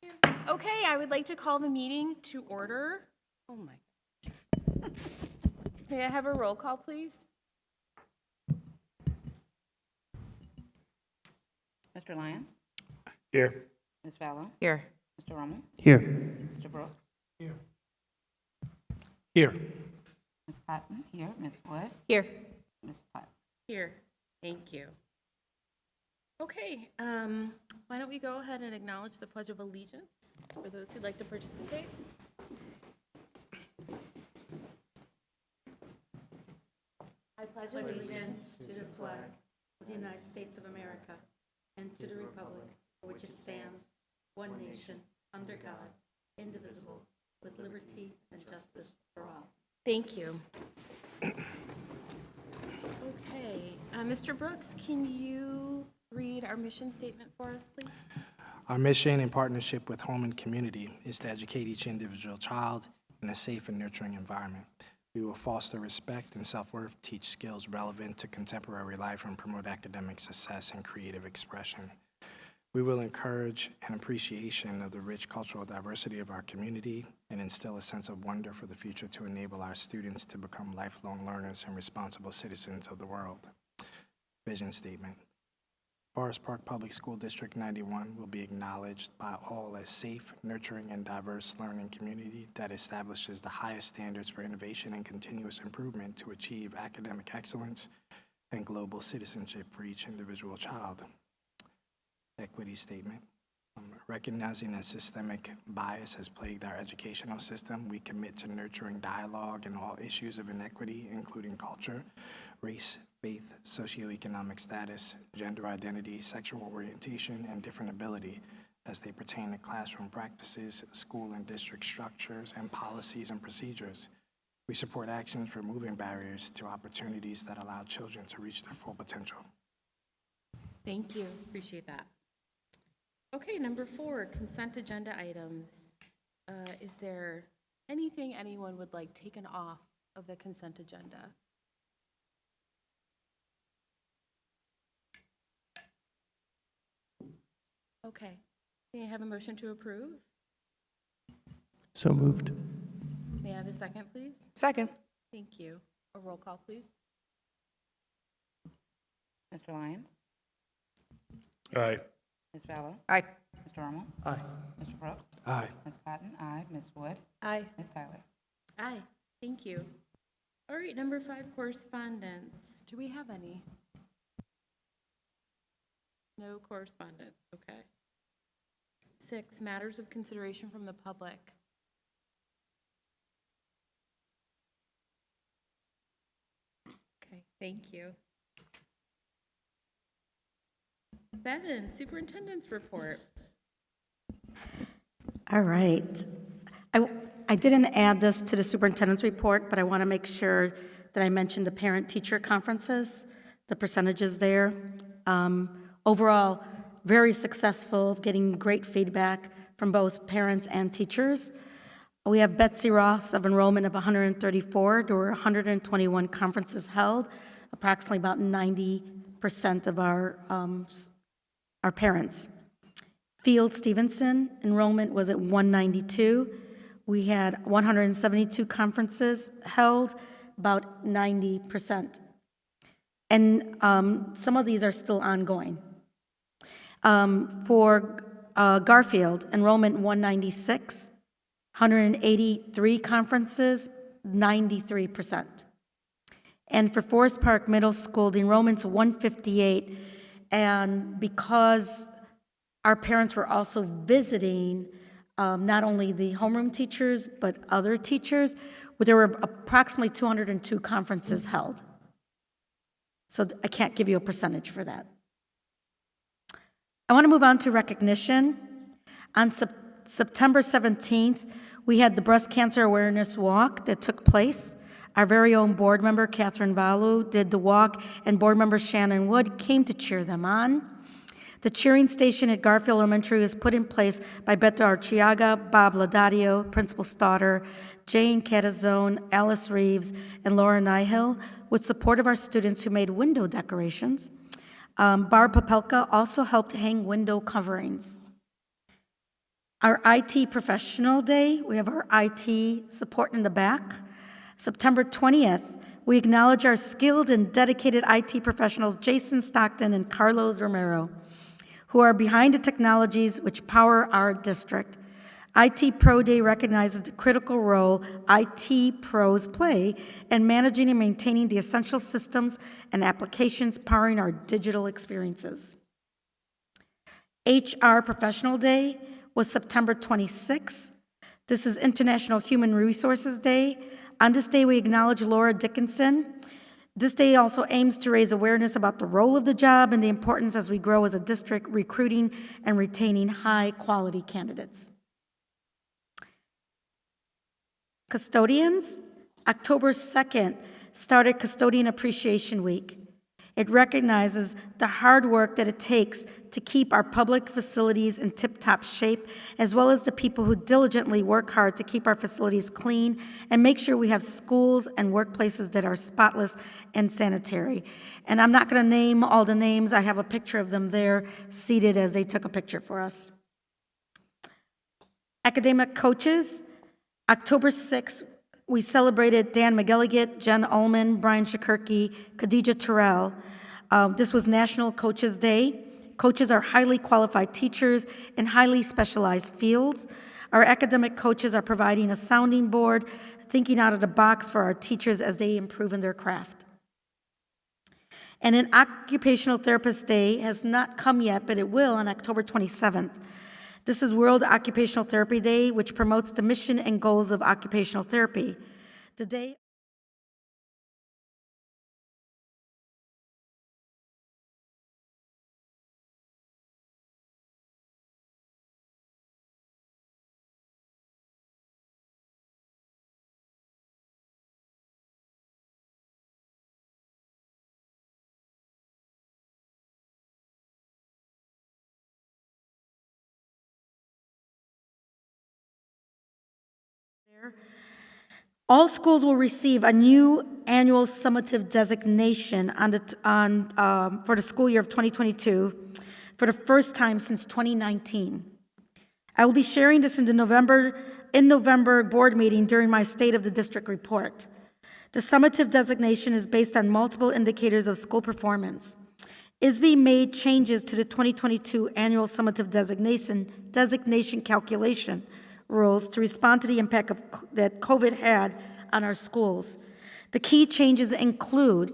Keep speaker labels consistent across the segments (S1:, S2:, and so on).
S1: you. Okay, I would like to call the meeting to order. Oh my. May I have a roll call, please?
S2: Mr. Lyons?
S3: Here.
S2: Ms. Fallow?
S1: Here.
S2: Mr. Roman?
S3: Here.
S2: Mr. Brooks?
S3: Here. Here.
S2: Ms. Cotton? Here. Ms. Wood?
S1: Here.
S2: Ms. Scott?
S1: Here. Thank you. Okay, why don't we go ahead and acknowledge the Pledge of Allegiance for those who'd like to participate?
S4: I pledge allegiance to the flag of the United States of America and to the republic for which it stands, one nation, under God, indivisible, with liberty and justice for all.
S1: Thank you. Okay, Mr. Brooks, can you read our mission statement for us, please?
S3: Our mission in partnership with Home and Community is to educate each individual child in a safe and nurturing environment. We will foster respect and self-worth, teach skills relevant to contemporary life, and promote academic success and creative expression. We will encourage an appreciation of the rich cultural diversity of our community and instill a sense of wonder for the future to enable our students to become lifelong learners and responsible citizens of the world. Vision statement. Forest Park Public School District 91 will be acknowledged by all as safe, nurturing, and diverse learning community that establishes the highest standards for innovation and continuous improvement to achieve academic excellence and global citizenship for each individual child. Equity statement. Recognizing that systemic bias has plagued our educational system, we commit to nurturing dialogue in all issues of inequity, including culture, race, faith, socioeconomic status, gender identity, sexual orientation, and different ability as they pertain to classroom practices, school and district structures, and policies and procedures. We support actions removing barriers to opportunities that allow children to reach their full potential.
S1: Thank you, appreciate that. Okay, number 4, consent agenda items. Is there anything anyone would like taken off of the consent agenda? Okay, may I have a motion to approve?
S5: So moved.
S1: May I have a second, please?
S6: Second.
S1: Thank you. A roll call, please.
S2: Mr. Lyons?
S3: Aye.
S2: Ms. Fallow?
S6: Aye.
S2: Mr. Roman?
S5: Aye.
S2: Mr. Brooks?
S3: Aye.
S2: Ms. Cotton? Aye. Ms. Wood?
S6: Aye.
S2: Ms. Tyler?
S1: Aye, thank you. All right, number 5, correspondence. Do we have any? No correspondence, okay. 6, matters of consideration from the public. Okay, thank you. 7, superintendent's report.
S4: All right. I didn't add this to the superintendent's report, but I want to make sure that I mentioned the parent-teacher conferences, the percentages there. Overall, very successful, getting great feedback from both parents and teachers. We have Betsy Ross of enrollment of 134. There were 121 conferences held, approximately about 90% of our parents. Field Stevenson, enrollment was at 192. We had 172 conferences held, about 90%. And some of these are still ongoing. For Garfield, enrollment 196, 183 conferences, 93%. And for Forest Park Middle School, the enrollment's 158, and because our parents were also visiting not only the homeroom teachers, but other teachers, there were approximately 202 conferences held. So I can't give you a percentage for that. I want to move on to recognition. On September 17th, we had the Breast Cancer Awareness Walk that took place. Our very own board member, Catherine Valu, did the walk, and board member Shannon Wood came to cheer them on. The cheering station at Garfield Elementary was put in place by Beto Archiaga, Bob Laudadio, Principal Stauder, Jane Catazone, Alice Reeves, and Laura Nihil, with support of our students who made window decorations. Barb Popelka also helped hang window coverings. Our IT Professional Day, we have our IT support in the back. September 20th, we acknowledge our skilled and dedicated IT professionals, Jason Stockton and Carlos Romero, who are behind the technologies which power our district. IT Pro Day recognizes the critical role IT pros play in managing and maintaining the essential systems and applications powering our digital experiences. HR Professional Day was September 26th. This is International Human Resources Day. On this day, we acknowledge Laura Dickinson. This day also aims to raise awareness about the role of the job and the importance as we grow as a district, recruiting and retaining high-quality candidates. Custodians, October 2nd started Custodian Appreciation Week. It recognizes the hard work that it takes to keep our public facilities in tip-top shape, as well as the people who diligently work hard to keep our facilities clean and make sure we have schools and workplaces that are spotless and sanitary. And I'm not going to name all the names. I have a picture of them there seated as they took a picture for us. Academic coaches, October 6th, we celebrated Dan McGilligan, Jen Ullman, Brian Shakurki, Khadija Terrell. This was National Coaches Day. Coaches are highly qualified teachers in highly specialized fields. Our academic coaches are providing a sounding board, thinking out of the box for our teachers as they improve in their craft. And an Occupational Therapist Day has not come yet, but it will on October 27th. This is World Occupational Therapy Day, which promotes the mission and goals of occupational therapy. The day all schools will receive a new annual summative designation for the school year of 2022 for the first time since 2019. I will be sharing this in the November board meeting during my State of the District report. The summative designation is based on multiple indicators of school performance. ISB made changes to the 2022 annual summative designation calculation rules to respond to the impact that COVID had on our schools. The key changes include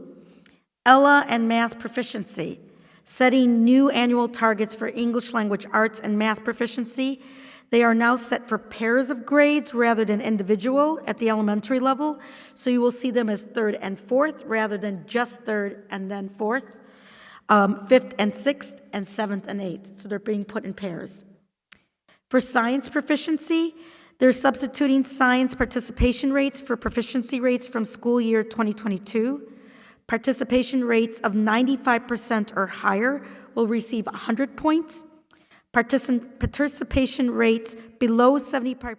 S4: ELA and math proficiency, setting new annual targets for English language arts and math proficiency. They are now set for pairs of grades rather than individual at the elementary level, so you will see them as third and fourth rather than just third and then fourth, fifth and sixth, and seventh and eighth, so they're being put in pairs. For science proficiency, they're substituting science participation rates for proficiency rates from school year 2022. Participation rates of 95% or higher will receive 100 points. Participation rates below 70%.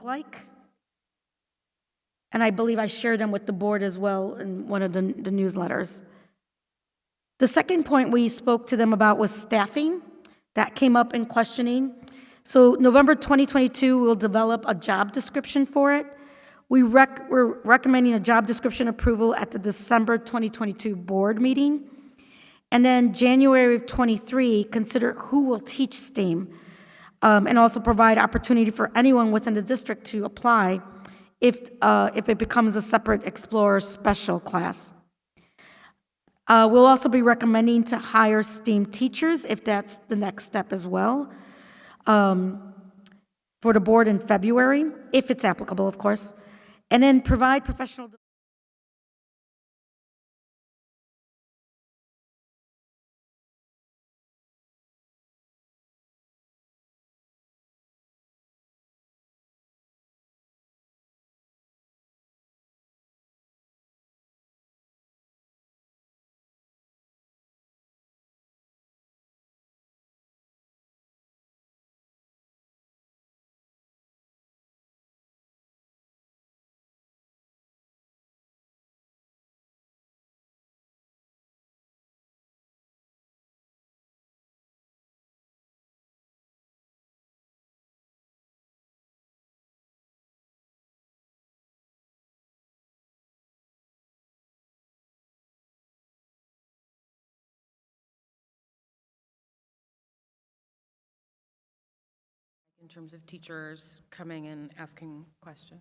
S4: like. And I believe I shared them with the board as well in one of the newsletters. The second point we spoke to them about was staffing. That came up in questioning. So November 2022, we'll develop a job description for it. We're recommending a job description approval at the December 2022 board meeting. And then January of '23, consider who will teach STEAM, and also provide opportunity for anyone within the district to apply if it becomes a separate Explorer special class. We'll also be recommending to hire STEAM teachers if that's the next step as well, for the board in February, if it's applicable, of course. And then provide professional
S1: in terms of teachers coming and asking questions?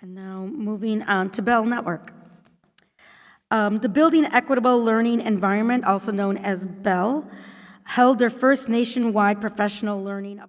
S4: And now moving on to Bell Network. The Building Equitable Learning Environment, also known as Bell, held their first nationwide professional learning.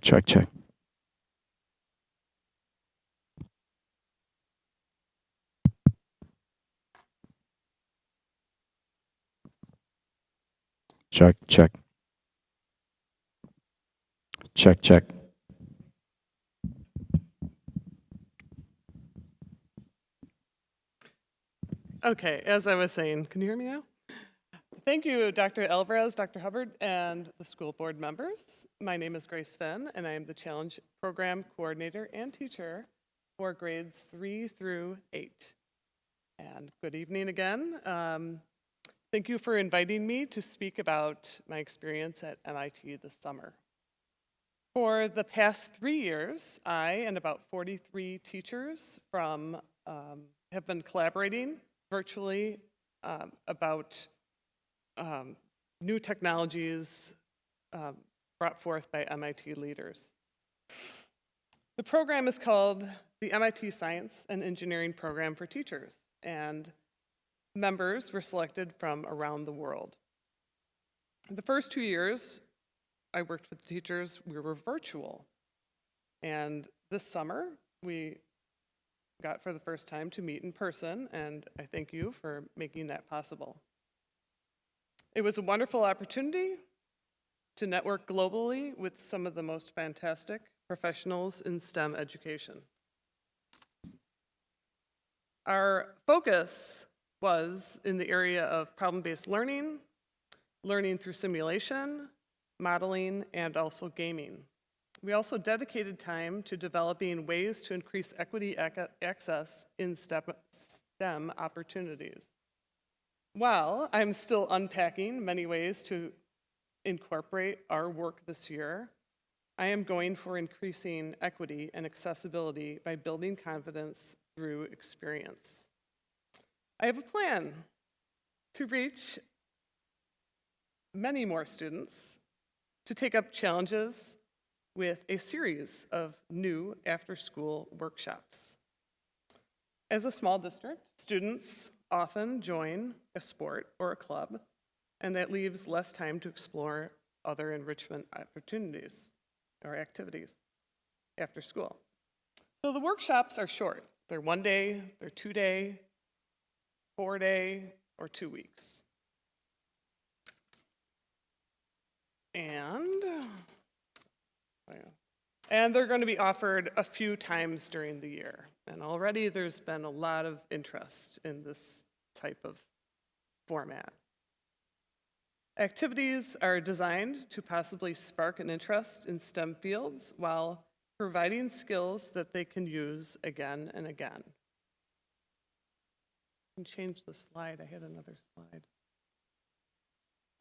S5: Check, check. Check, check. Check, check.
S6: Okay, as I was saying, can you hear me now? Thank you, Dr. Alvarez, Dr. Hubbard, and the school board members. My name is Grace Finn, and I am the Challenge Program Coordinator and teacher for grades 3 through 8. And good evening again. Thank you for inviting me to speak about my experience at MIT this summer. For the past 3 years, I and about 43 teachers from have been collaborating virtually about new technologies brought forth by MIT leaders. The program is called the MIT Science and Engineering Program for Teachers, and members were selected from around the world. The first 2 years I worked with teachers, we were virtual. And this summer, we got for the first time to meet in person, and I thank you for making that possible. It was a wonderful opportunity to network globally with some of the most fantastic professionals in STEM education. Our focus was in the area of problem-based learning, learning through simulation, modeling, and also gaming. We also dedicated time to developing ways to increase equity access in STEM opportunities. While I'm still unpacking many ways to incorporate our work this year, I am going for increasing equity and accessibility by building confidence through experience. I have a plan to reach many more students, to take up challenges with a series of new after-school workshops. As a small district, students often join a sport or a club, and that leaves less time to explore other enrichment opportunities or activities after school. So the workshops are short. They're 1 day, they're 2 day, 4 day, or 2 weeks. And they're going to be offered a few times during the year. And already there's been a lot of interest in this type of format. Activities are designed to possibly spark an interest in STEM fields while providing skills that they can use again and again. I can change the slide. I had another slide.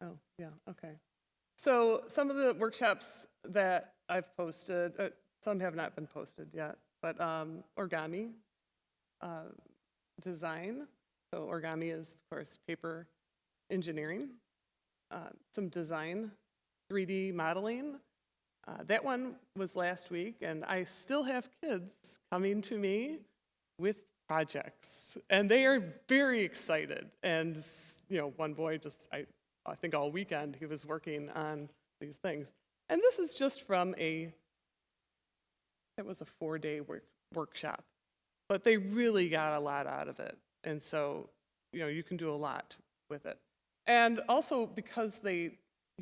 S6: Oh, yeah, okay. So some of the workshops that I've posted, some have not been posted yet, but origami design. So origami is, of course, paper engineering. Some design, 3D modeling. That one was last week, and I still have kids coming to me with projects, and they are very excited. And you know, one boy just, I think all weekend he was working on these things. And this is just from it was a 4-day workshop, but they really got a lot out of it. And so, you know, you can do a lot with it. And also because he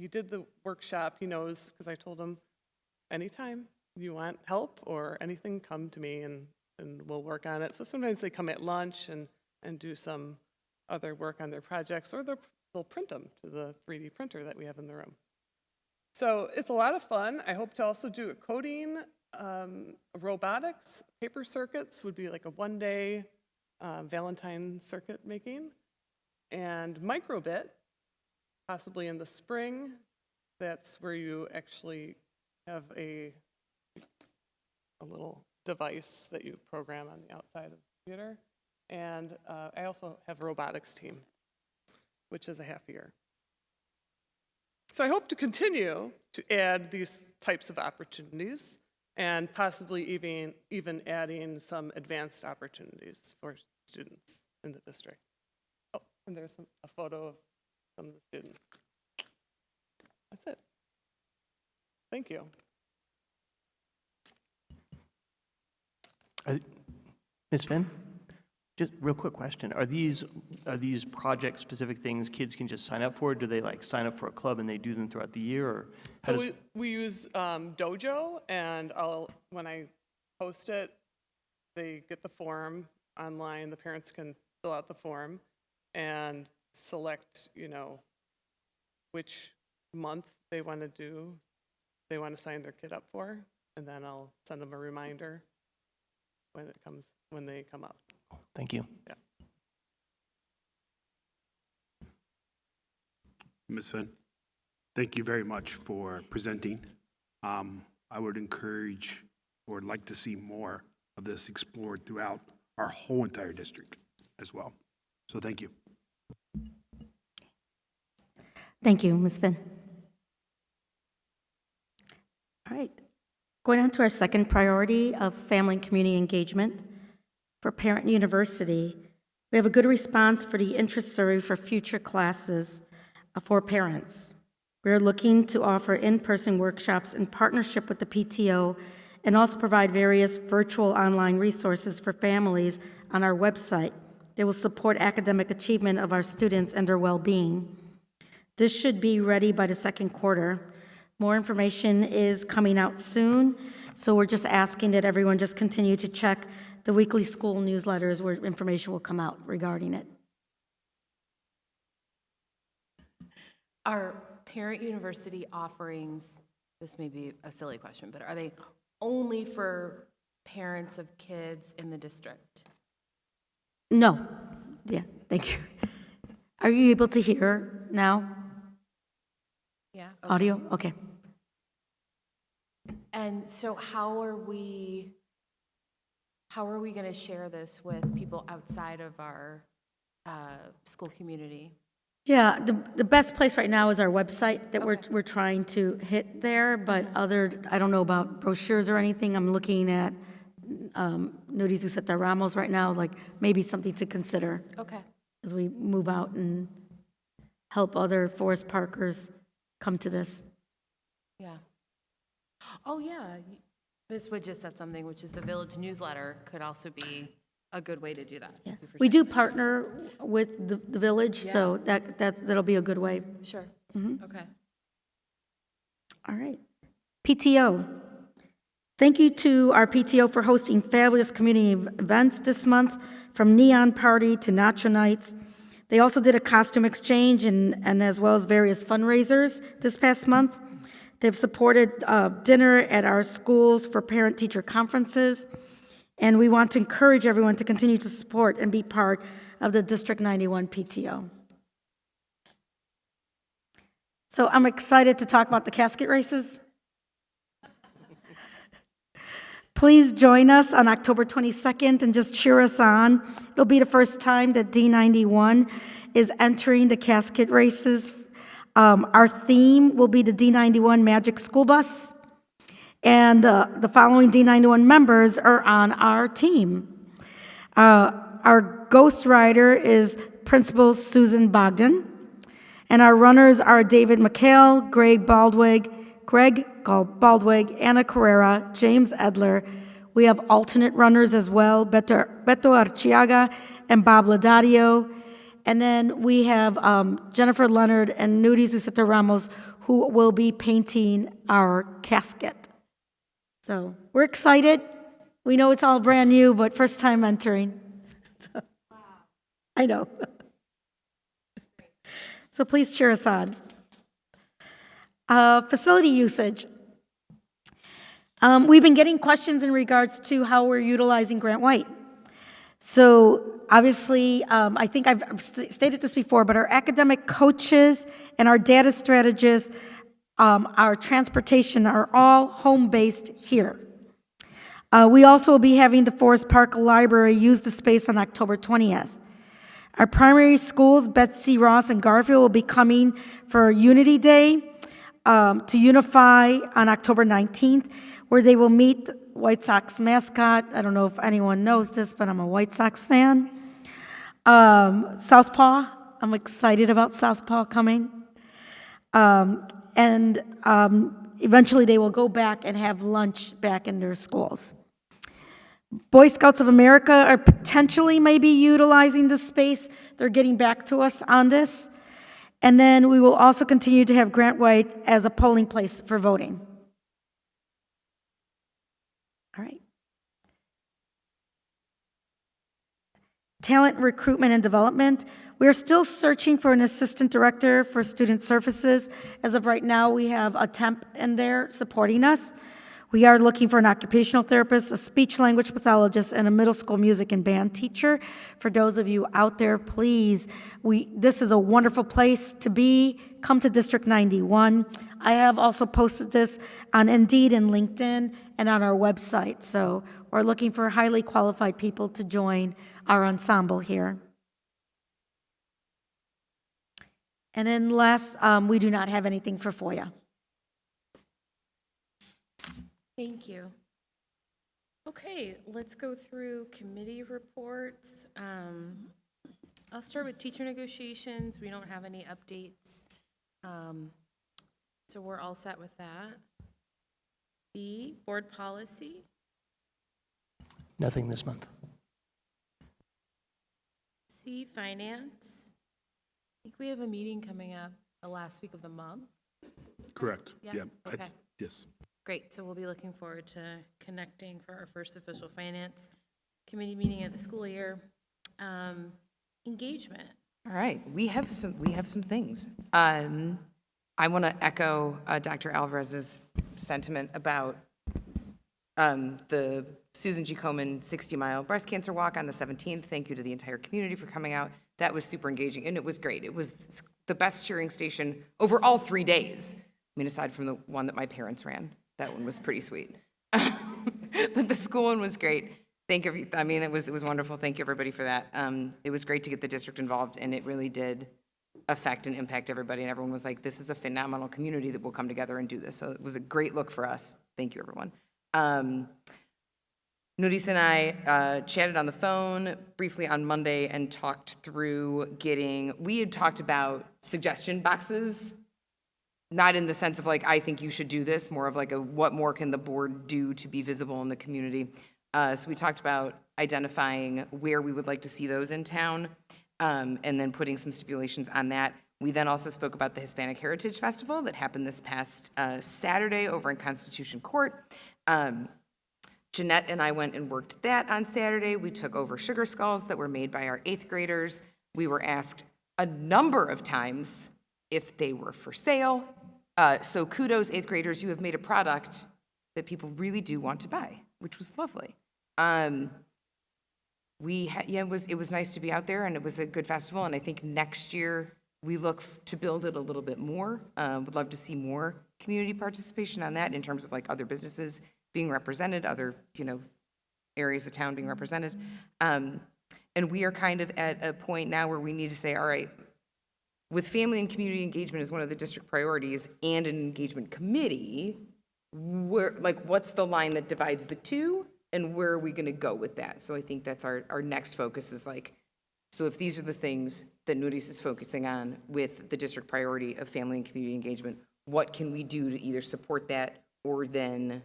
S6: did the workshop, he knows, because I told him, anytime you want help or anything, come to me and we'll work on it. So sometimes they come at lunch and do some other work on their projects, or they'll print them to the 3D printer that we have in the room. So it's a lot of fun. I hope to also do a coding, robotics, paper circuits would be like a 1-day Valentine circuit making, and microbit, possibly in the spring. That's where you actually have a little device that you program on the outside of the computer. And I also have a robotics team, which is a half year. So I hope to continue to add these types of opportunities and possibly even adding some advanced opportunities for students in the district. Oh, and there's a photo of some of the students. That's it. Thank you.
S7: Ms. Finn, just real quick question. Are these project-specific things kids can just sign up for? Do they like sign up for a club and they do them throughout the year? Or
S6: so we use Dojo, and when I post it, they get the form online. The parents can fill out the form, and select, which month they want to sign their kid up for, and then I'll send them a reminder when they come up.
S7: Thank you.
S6: Yeah.
S8: Ms. Finn, thank you very much for presenting. I would encourage or like to see more of this explored throughout our whole entire district as well. So thank you.
S4: Thank you, Ms. Finn. All right. Going on to our second priority of family and community engagement. For Parent University, we have a good response for the interest survey for future classes for parents. We're looking to offer in-person workshops in partnership with the PTO and also provide various virtual online resources for families on our website that will support academic achievement of our students and their well-being. This should be ready by the second quarter. More information is coming out soon, so we're just asking that everyone just continue to check the weekly school newsletters where information will come out regarding it.
S1: Are Parent University offerings, this may be a silly question, but are they only for parents of kids in the district?
S4: No. Yeah, thank you. Are you able to hear now?
S1: Yeah.
S4: Audio? Okay.
S1: And so how are we going to share this with people outside of our school community?
S4: Yeah, the best place right now is our website that we're trying to hit there, but I don't know about brochures or anything. I'm looking at Nominees Useta Ramos right now, like maybe something to consider
S1: Okay.
S4: as we move out and help other Forest Parkers come to this.
S1: Yeah. Oh, yeah. Ms. Wood just said something, which is the village newsletter could also be a good way to do that.
S4: Yeah.
S1: Thank you for
S4: We
S1: sharing
S4: do partner with the village, so that'll be a good way.
S1: that. Sure. Okay.
S4: All right. PTO. Thank you to our PTO for hosting fabulous community events this month, from Neon Party to Nacho Nights. They also did a costume exchange and as well as various fundraisers this past month. They've supported dinner at our schools for parent-teacher conferences, and we want to encourage everyone to continue to support and be part of the District 91 PTO. So I'm excited to talk about the Casket Races. Please join us on October 22nd and just cheer us on. It'll be the first time that D91 is entering the Casket Races. Our theme will be the D91 Magic School Bus, and the following D91 members are on our team. Our ghost rider is Principal Susan Bogdan, and our runners are David McHale, Greg Baldwig, Anna Carrera, James Edler. We have alternate runners as well, Beto Archiaga and Bob Ladadio. And then we have Jennifer Leonard and Nominees Useta Ramos, who will be painting our casket. So we're excited. We know it's all brand new, but first time entering. So, wow. I know. So please cheer us on. Facility usage. We've been getting questions in regards to how we're utilizing Grant White. So obviously, I think I've stated this before, but our academic coaches and our data strategists, our transportation are all home-based here. We also will be having the Forest Park Library use the space on October 20th. Our primary schools, Betsy Ross and Garfield, will be coming for Unity Day to unify on October 19th, where they will meet White Sox mascot. I don't know if anyone knows this, but I'm a White Sox fan. Southpaw, I'm excited about Southpaw coming. And eventually they will go back and have lunch back in their schools. Boy Scouts of America are potentially maybe utilizing this space. They're getting back to us on this. And then we will also continue to have Grant White as a polling place for voting. All right. Talent recruitment and development. We are still searching for an assistant director for student services. As of right now, we have a temp in there supporting us. We are looking for an occupational therapist, a speech language pathologist, and a middle school music and band teacher. For those of you out there, please, this is a wonderful place to be. Come to District 91. I have also posted this on Indeed and LinkedIn and on our website. So we're looking for highly qualified people to join our ensemble here. And then last, we do not have anything for FOIA.
S1: Thank you. Okay, let's go through committee reports. I'll start with teacher negotiations. We don't have any updates. So we're all set with that. B, board policy.
S7: Nothing this month.
S1: C, finance. I think we have a meeting coming up the last week of the month.
S8: Correct.
S1: Yeah,
S8: Yeah.
S1: okay.
S8: Yes.
S1: Great, so we'll be looking forward to connecting for our first official finance committee meeting of the school year. Engagement.
S9: All right, we have some things. I want to echo Dr. Alvarez's sentiment about the Susan G. Komen 60-mile breast cancer walk on the 17th. Thank you to the entire community for coming out. That was super engaging, and it was great. It was the best cheering station over all 3 days. I mean, aside from the one that my parents ran. That one was pretty sweet. But the school one was great. It was wonderful. Thank you, everybody, for that. It was great to get the district involved, and it really did affect and impact everybody. And everyone was like, this is a phenomenal community that will come together and do this. So it was a great look for us. Thank you, everyone. Nudis and I chatted on the phone briefly on Monday and talked through we had talked about suggestion boxes, not in the sense of like, I think you should do this, more of like what more can the board do to be visible in the community. So we talked about identifying where we would like to see those in town, and then putting some stipulations on that. We then also spoke about the Hispanic Heritage Festival that happened this past Saturday over in Constitution Court. Jeanette and I went and worked that on Saturday. We took over sugar skulls that were made by our 8th graders. We were asked a number of times if they were for sale. So kudos, 8th graders, you have made a product that people really do want to buy, which was lovely. It was nice to be out there, and it was a good festival, and I think next year we look to build it a little bit more. Would love to see more community participation on that in terms of like other businesses being represented, other, areas of town being represented. And we are kind of at a point now where we need to say, all right, with family and community engagement as one of the district priorities and an engagement committee, what's the line that divides the two, and where are we going to go with that? So I think that's our next focus is like, so if these are the things that Nudis is focusing on with the district priority of family and community engagement, what can we do to either support that or then,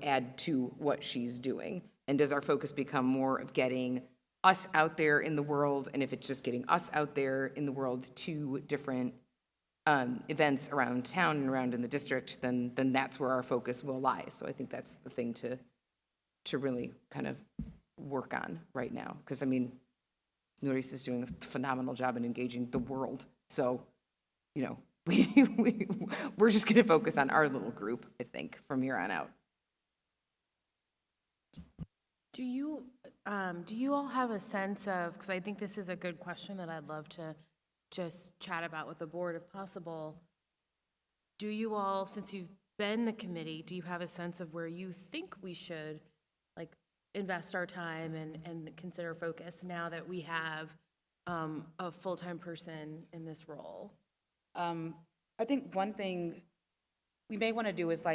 S9: add to what she's doing? And does our focus become more of getting us out there in the world? And if it's just getting us out there in the world to different events around town and around in the district, then that's where our focus will lie. So I think that's the thing to really kind of work on right now. Because, Nudis is doing a phenomenal job in engaging the world. So, we're just going to focus on our little group, I think, from here on out.
S1: Do you all have a sense of, because I think this is a good question that I'd love to just chat about with the board if possible. Do you all, since you've been the committee, do you have a sense of where you think we should invest our time and consider focus now that we have a full-time person in this role?
S2: I think one thing we may want to do is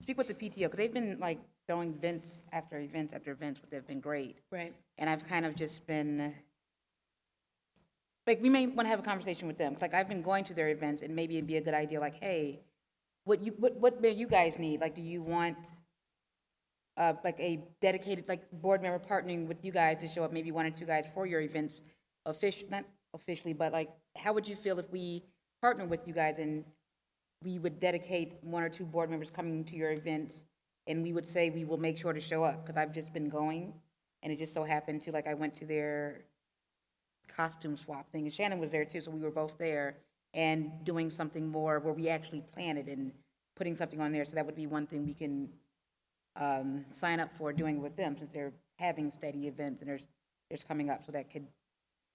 S2: speak with the PTO, because they've been throwing events after events after events, but they've been great.
S1: Right.
S2: And I've kind of just been, we may want to have a conversation with them. I've been going to their events, and maybe it'd be a good idea, hey, what do you guys need? Do you want a dedicated board member partnering with you guys to show up, maybe 1 or 2 guys for your events, not officially, but how would you feel if we partner with you guys and we would dedicate 1 or 2 board members coming to your events, and we would say we will make sure to show up? Because I've just been going, and it just so happened to I went to their costume swap thing. And Shannon was there too, so we were both there and doing something more where we actually planned it and putting something on there. So that would be one thing we can sign up for doing with them, since they're having steady events and there's coming up. So that could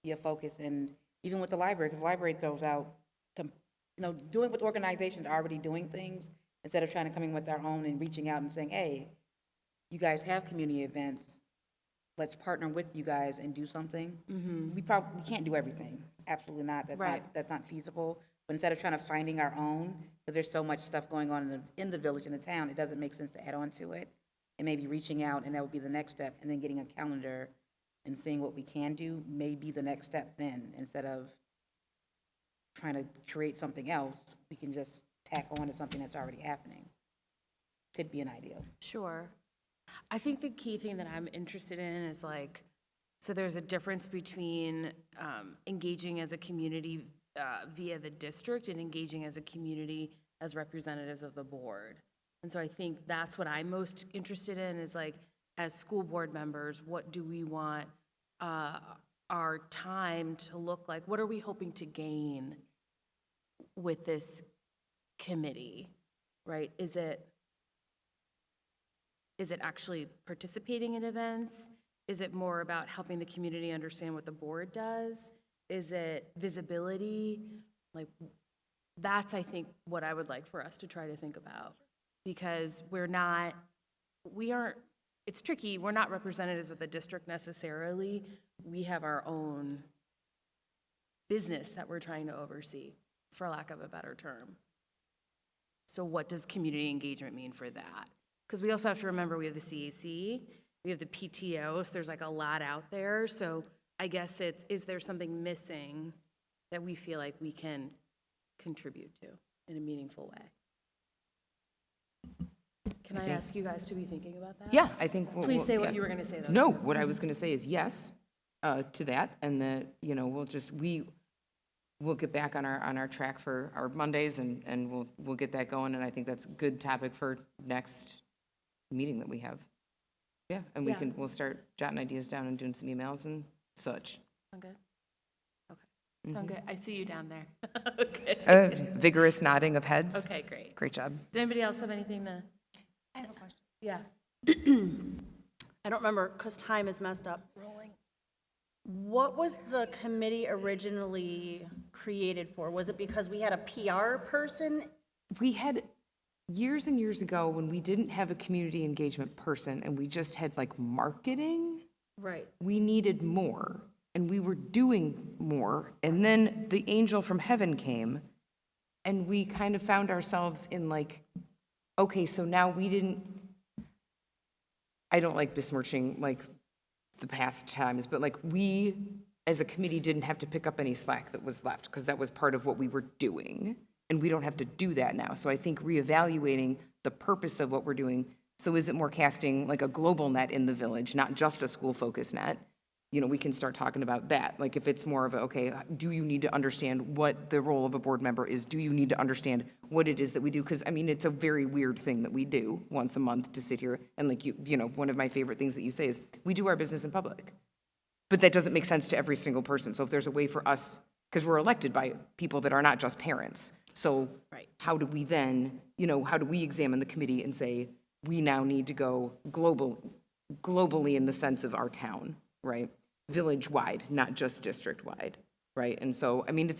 S2: be a focus. And even with the library, because the library throws out, doing with organizations already doing things, instead of trying to come in with our own and reaching out and saying, hey, you guys have community events, let's partner with you guys and do something. We can't do everything, absolutely not. That's not feasible. But instead of trying to finding our own, because there's so much stuff going on in the village and the town, it doesn't make sense to add on to it. And maybe reaching out, and that would be the next step, and then getting a calendar and seeing what we can do may be the next step then, instead of trying to create something else. We can just tack on to something that's already happening. Could be an idea.
S1: Sure. I think the key thing that I'm interested in is like, so there's a difference between engaging as a community via the district and engaging as a community as representatives of the board. And so I think that's what I'm most interested in, is like, as school board members, what do we want our time to look like? What are we hoping to gain with this committee, right? Is it actually participating in events? Is it more about helping the community understand what the board does? Is it visibility? Like, that's, I think, what I would like for us to try to think about. Because it's tricky, we're not representatives of the district necessarily. We have our own business that we're trying to oversee, for lack of a better term. So what does community engagement mean for that? Because we also have to remember we have the CAC, we have the PTO, so there's like a lot out there. So I guess is there something missing that we feel like we can contribute to in a meaningful way? Can I ask you guys to be thinking about that?
S9: Yeah, I think.
S1: Please say what you were going to say, though.
S9: No, what I was going to say is yes to that, and that, we'll get back on our track for our Mondays, and we'll get that going, and I think that's a good topic for next meeting that we have. Yeah, and we'll start jotting ideas down and doing some emails and such.
S1: Sound good? Okay. Sound good? I see you down there. Okay.
S9: Vigorous nodding of heads.
S1: Okay, great.
S9: Great job.
S1: Does anybody else have anything to?
S10: I have a question.
S1: Yeah.
S10: I don't remember, because time is messed up. Rolling. What was the committee originally created for? Was it because we had a PR person?
S9: We had years and years ago when we didn't have a community engagement person and we just had like marketing.
S10: Right.
S9: We needed more and we were doing more. And then the angel from heaven came and we kind of found ourselves in like, okay, so now I don't like besmirching like the past times, but like we as a committee didn't have to pick up any slack that was left because that was part of what we were doing. And we don't have to do that now. So I think reevaluating the purpose of what we're doing. So is it more casting like a global net in the village, not just a school focused net? We can start talking about that. Like if it's more of a, okay, do you need to understand what the role of a board member is? Do you need to understand what it is that we do? Because I mean, it's a very weird thing that we do once a month to sit here and like one of my favorite things that you say is we do our business in public. But that doesn't make sense to every single person. So if there's a way for us, because we're elected by people that are not just parents. So how do we then, how do we examine the committee and say, we now need to go globally in the sense of our town, right? Village-wide, not just district-wide, right? And so, I mean,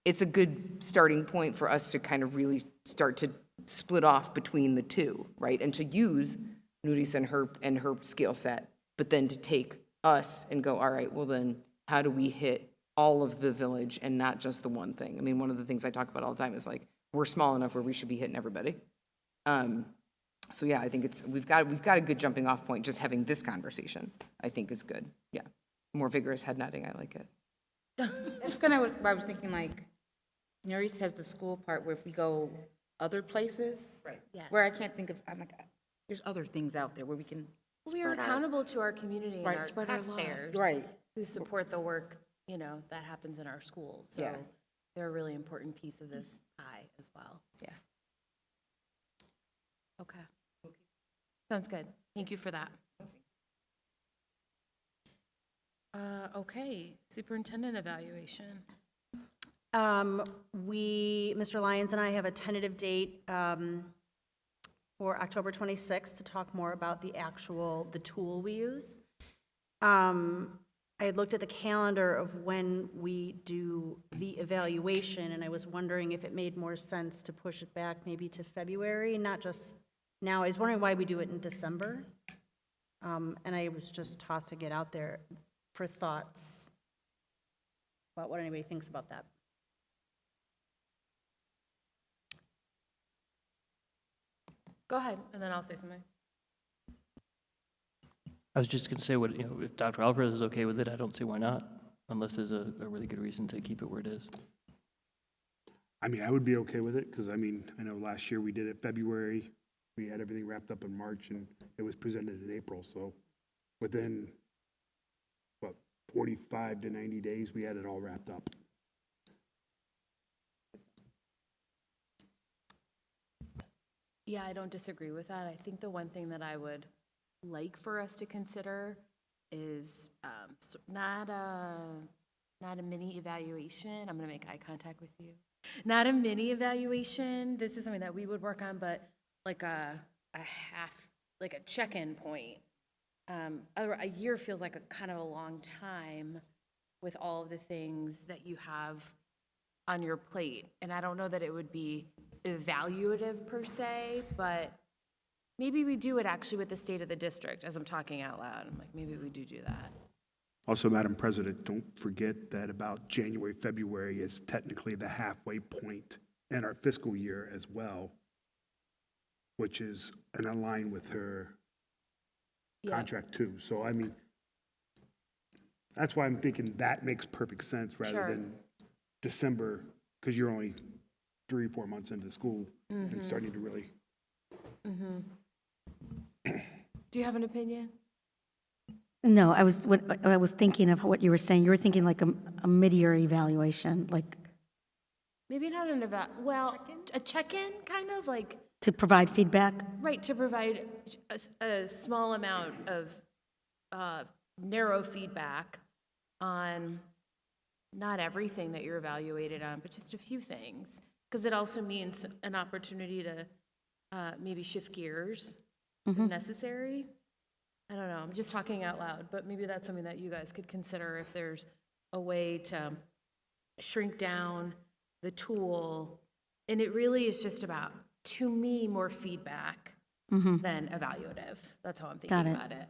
S9: it's a good starting point for us to kind of really start to split off between the two, right? And to use Nuris and her skill set, but then to take us and go, all right, well then, how do we hit all of the village and not just the one thing? I mean, one of the things I talk about all the time is like, we're small enough where we should be hitting everybody. So yeah, I think we've got a good jumping off point. Just having this conversation, I think, is good. Yeah, more vigorous head nodding. I like it.
S2: That's kind of what I was thinking, like, Norris has the school part where if we go other places,
S9: Right.
S1: Yes.
S2: where I can't think of, I'm like, there's other things out there where we can
S1: We are
S2: spread our-
S1: accountable to our community and
S2: Right,
S1: our
S2: spread our love.
S1: taxpayers.
S2: Right.
S1: Who support the work, that happens in our schools. So
S2: Yeah.
S1: they're a really important piece of this pie as well.
S2: Yeah.
S1: Okay. Sounds good. Thank you for that. Okay, superintendent evaluation.
S10: Mr. Lyons and I have a tentative date for October 26th to talk more about the tool we use. I had looked at the calendar of when we do the evaluation, and I was wondering if it made more sense to push it back maybe to February, not just now. I was wondering why we do it in December. And I was just tossing it out there for thoughts about what anybody thinks about that.
S1: Go ahead, and then I'll say something.
S7: I was just going to say, if Dr. Alvarez is okay with it, I don't see why not, unless there's a really good reason to keep it where it is.
S8: I mean, I would be okay with it, because I know last year we did it February, we had everything wrapped up in March, and it was presented in April, so within, 45 to 90 days, we had it all wrapped up.
S1: Yeah, I don't disagree with that. I think the one thing that I would like for us to consider is not a mini evaluation. I'm going to make eye contact with you. Not a mini evaluation. This is something that we would work on, but like a check-in point. A year feels like a kind of a long time with all of the things that you have on your plate. And I don't know that it would be evaluative per se, but maybe we do it actually with the state of the district as I'm talking out loud. I'm like, maybe we do that.
S8: Also, Madam President, don't forget that about January, February is technically the halfway point in our fiscal year as well, which is in line with her contract too. So, that's why I'm thinking that makes perfect sense rather than December, because you're only 3 or 4 months into school and starting to really.
S1: Do you have an opinion?
S4: No, I was thinking of what you were saying. You were thinking like a mid-year evaluation, like
S1: Maybe not a check-in, kind of like,
S4: to provide feedback.
S1: right, to provide a small amount of narrow feedback on not everything that you're evaluated on, but just a few things. Because it also means an opportunity to maybe shift gears if necessary. I don't know, I'm just talking out loud, but maybe that's something that you guys could consider if there's a way to shrink down the tool. And it really is just about, to me, more feedback than evaluative. That's how I'm thinking about it.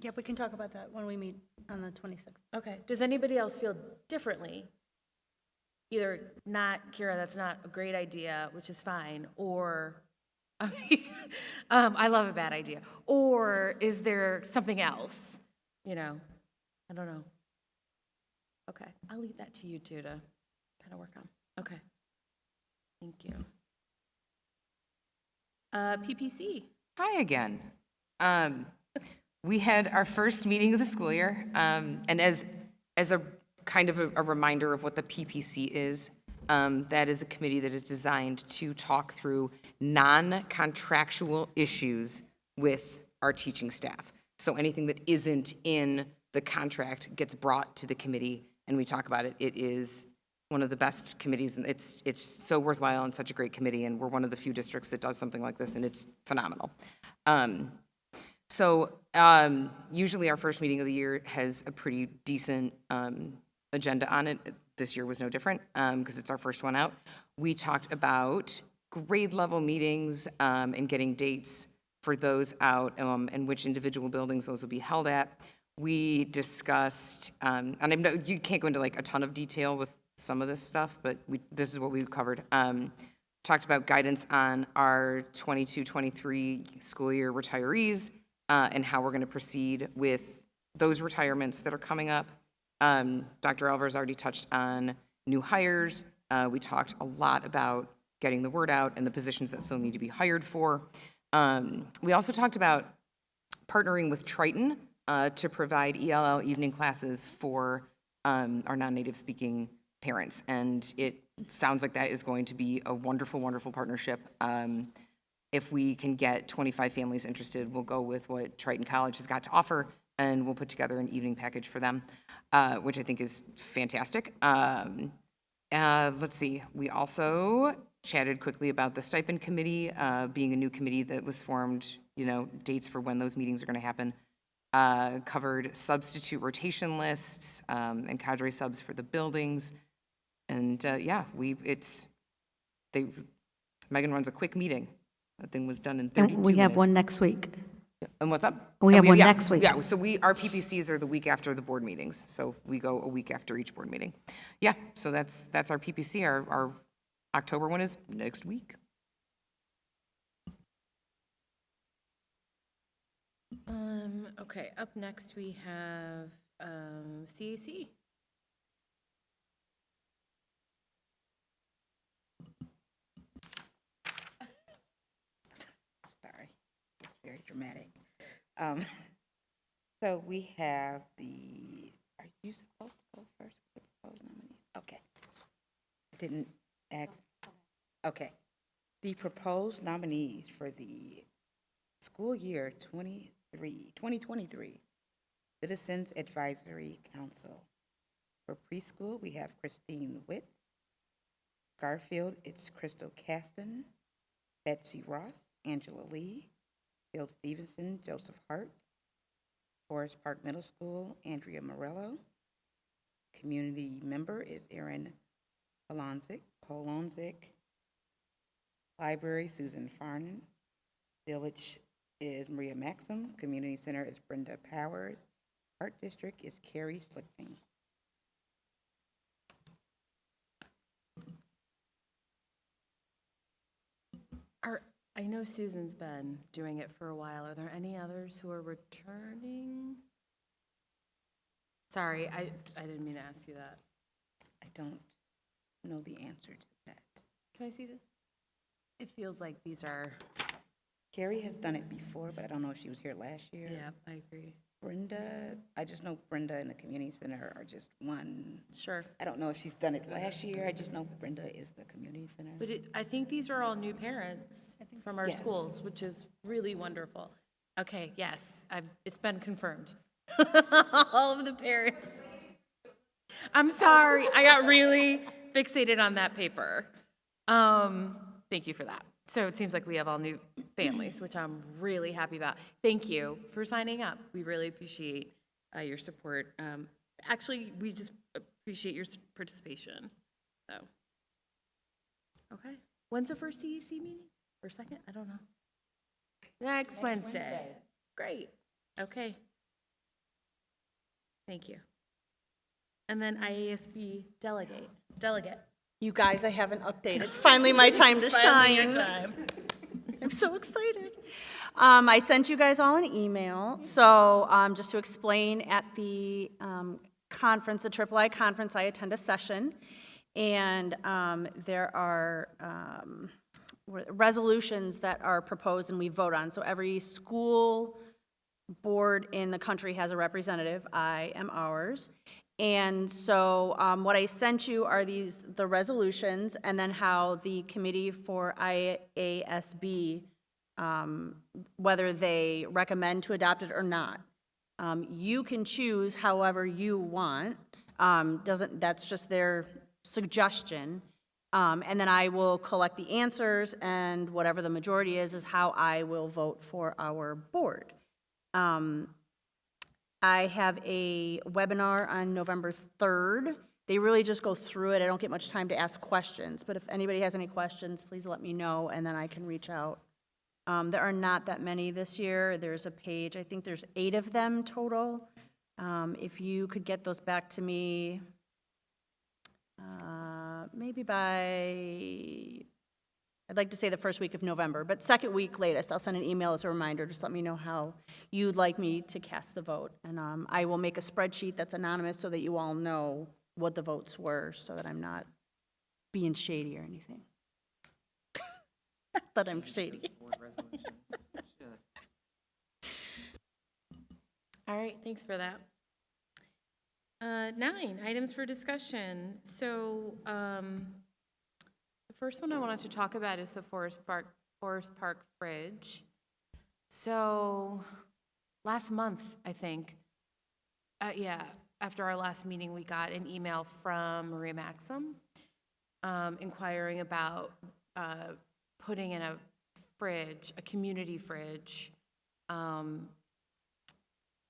S10: Yep, we can talk about that when we meet on the 26th.
S1: Okay, does anybody else feel differently? Either not, Kira, that's not a great idea, which is fine, or, I love a bad idea, or is there something else? I don't know. Okay, I'll leave that to you two to kind of work on. Okay, thank you. PPC.
S9: Hi again. We had our first meeting of the school year, and as a kind of a reminder of what the PPC is, that is a committee that is designed to talk through non-contractual issues with our teaching staff. So anything that isn't in the contract gets brought to the committee, and we talk about it. It is one of the best committees, and it's so worthwhile and such a great committee, and we're one of the few districts that does something like this, and it's phenomenal. Usually our first meeting of the year has a pretty decent agenda on it. This year was no different because it's our first one out. We talked about grade level meetings and getting dates for those out and which individual buildings those will be held at. We discussed, and I know you can't go into like a ton of detail with some of this stuff, but this is what we covered. Talked about guidance on our 22-23 school year retirees and how we're going to proceed with those retirements that are coming up. Dr. Alvarez already touched on new hires. We talked a lot about getting the word out and the positions that still need to be hired for. We also talked about partnering with Triton to provide ELL evening classes for our non-native speaking parents. And it sounds like that is going to be a wonderful, wonderful partnership. If we can get 25 families interested, we'll go with what Triton College has got to offer. and we'll put together an evening package for them, which I think is fantastic. Let's see, we also chatted quickly about the Stipend Committee, being a new committee that was formed, dates for when those meetings are going to happen. Covered substitute rotation lists and cadre subs for the buildings. And Megan runs a quick meeting. That thing was done in 32
S4: And
S9: minutes.
S4: we have one next week.
S9: And what's up?
S4: We have one
S9: yeah,
S4: next week.
S9: Yeah, so our PPCs are the week after the board meetings. So we go a week after each board meeting. Yeah, so that's our PPC. Our October one is next week.
S1: Okay, up next we have CAC.
S2: Sorry, it's very dramatic. So we have are you supposed to go first with the proposed nominee? Okay. I didn't ask. Okay. The proposed nominees for the school year 2023 Citizens Advisory Council. For preschool, we have Christine Witt. Garfield, it's Crystal Caston, Betsy Ross, Angela Lee, Bill Stevenson, Joseph Hart. Forest Park Middle School, Andrea Morello. Community member is Erin Polonzik. Library, Susan Farnan. Village is Maria Maxim. Community Center is Brenda Powers. Art District is Carrie Slichting.
S1: I know Susan's been doing it for a while. Are there any others who are returning? Sorry, I didn't mean to ask you that.
S2: I don't know the answer to that.
S1: Can I see this? It feels like these are,
S2: Carrie has done it before, but I don't know if she was here last year.
S1: yeah, I agree.
S2: Brenda, I just know Brenda and the community center are just one.
S1: Sure.
S2: I don't know if she's done it last year. I just know Brenda is the community center.
S1: But I think these are all new parents from our
S2: Yes.
S1: schools, which is really wonderful. Okay, yes, it's been confirmed. All of the parents. I'm sorry, I got really fixated on that paper. Thank you for that. So it seems like we have all new families, which I'm really happy about. Thank you for signing up. We really appreciate your support. Actually, we just appreciate your participation. So, okay. When's the first CEC meeting? Or second? I don't know. Next Wednesday. Great. Okay. Thank you. And then IASB delegate.
S10: You guys, I have an update. It's finally my time to
S1: Finally your
S10: shine.
S1: time.
S10: I'm so excited. I sent you guys all an email. So just to explain, at the conference, the III conference, I attend a session, and there are resolutions that are proposed and we vote on. So every school board in the country has a representative. I am ours. And so what I sent you are the resolutions, and then how the committee for IASB, whether they recommend to adopt it or not. You can choose however you want. That's just their suggestion. And then I will collect the answers, and whatever the majority is how I will vote for our board. I have a webinar on November 3rd. They really just go through it. I don't get much time to ask questions, but if anybody has any questions, please let me know, and then I can reach out. There are not that many this year. There's a page, I think there's 8 of them total. If you could get those back to me, maybe by, I'd like to say the first week of November, but second week latest. I'll send an email as a reminder. Just let me know how you'd like me to cast the vote. And I will make a spreadsheet that's anonymous so that you all know what the votes were, so that I'm not being shady or anything. Not that I'm shady.
S1: All right, thanks for that. 9, items for discussion. So the first one I wanted to talk about is the Forest Park Bridge. So last month, I think, Yeah, after our last meeting, we got an email from Maria Maxim inquiring about putting in a fridge, a community fridge,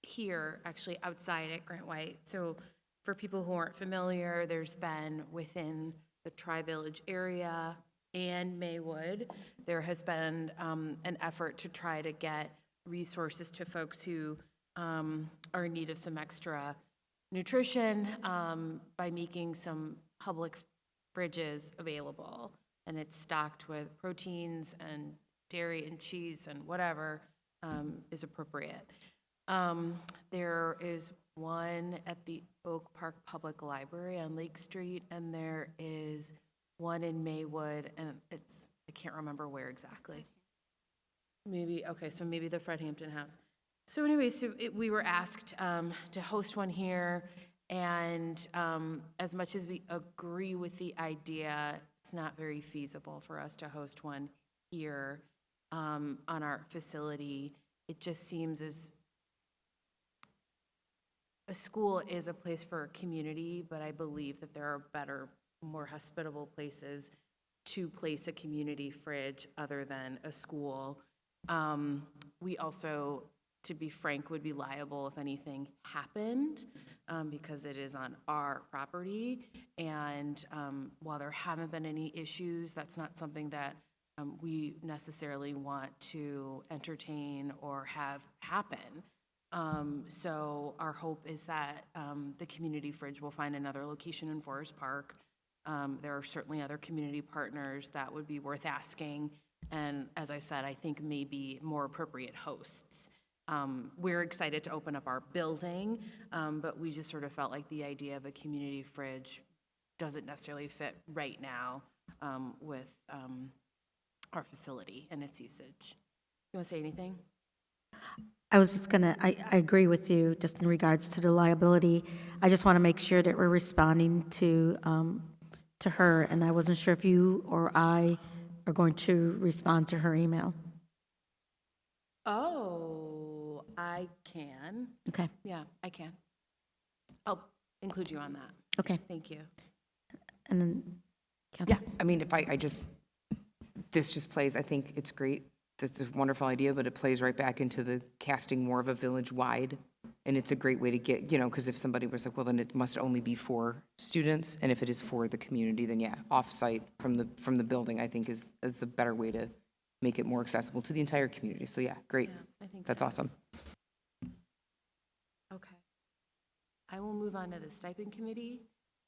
S1: here, actually outside at Grant White. So for people who aren't familiar, there's been within the Tri-Village area and Maywood, there has been an effort to try to get resources to folks who are in need of some extra nutrition by making some public fridges available. And it's stocked with proteins and dairy and cheese and whatever is appropriate. There is one at the Oak Park Public Library on Lake Street, and there is one in Maywood, and I can't remember where exactly. Maybe, okay, so maybe the Fred Hampton House. So anyway, we were asked to host one here, and as much as we agree with the idea, it's not very feasible for us to host one here on our facility. It just seems as a school is a place for a community, but I believe that there are better, more hospitable places to place a community fridge other than a school. We also, to be frank, would be liable if anything happened because it is on our property. And while there haven't been any issues, that's not something that we necessarily want to entertain or have happen. So our hope is that the community fridge will find another location in Forest Park. There are certainly other community partners that would be worth asking. And as I said, I think maybe more appropriate hosts. We're excited to open up our building, but we just sort of felt like the idea of a community fridge doesn't necessarily fit right now with our facility and its usage. You want to say anything?
S4: I was just gonna, I agree with you just in regards to the liability. I just want to make sure that we're responding to her, and I wasn't sure if you or I are going to respond to her email.
S1: Oh, I can.
S4: Okay,
S1: Yeah, I can. I'll include you on that.
S4: okay.
S1: Thank you.
S4: And then,
S9: Yeah, I mean, if I just, this just plays, I think it's great. That's a wonderful idea, but it plays right back into the casting more of a village-wide. And it's a great way to get, because if somebody was like, well, then it must only be for students. And if it is for the community, then yeah, off-site from the building, I think is the better way to make it more accessible to the entire community. So yeah, great.
S1: Yeah, I think
S9: That's
S1: so.
S9: awesome.
S1: Okay. I will move on to the Stipend Committee.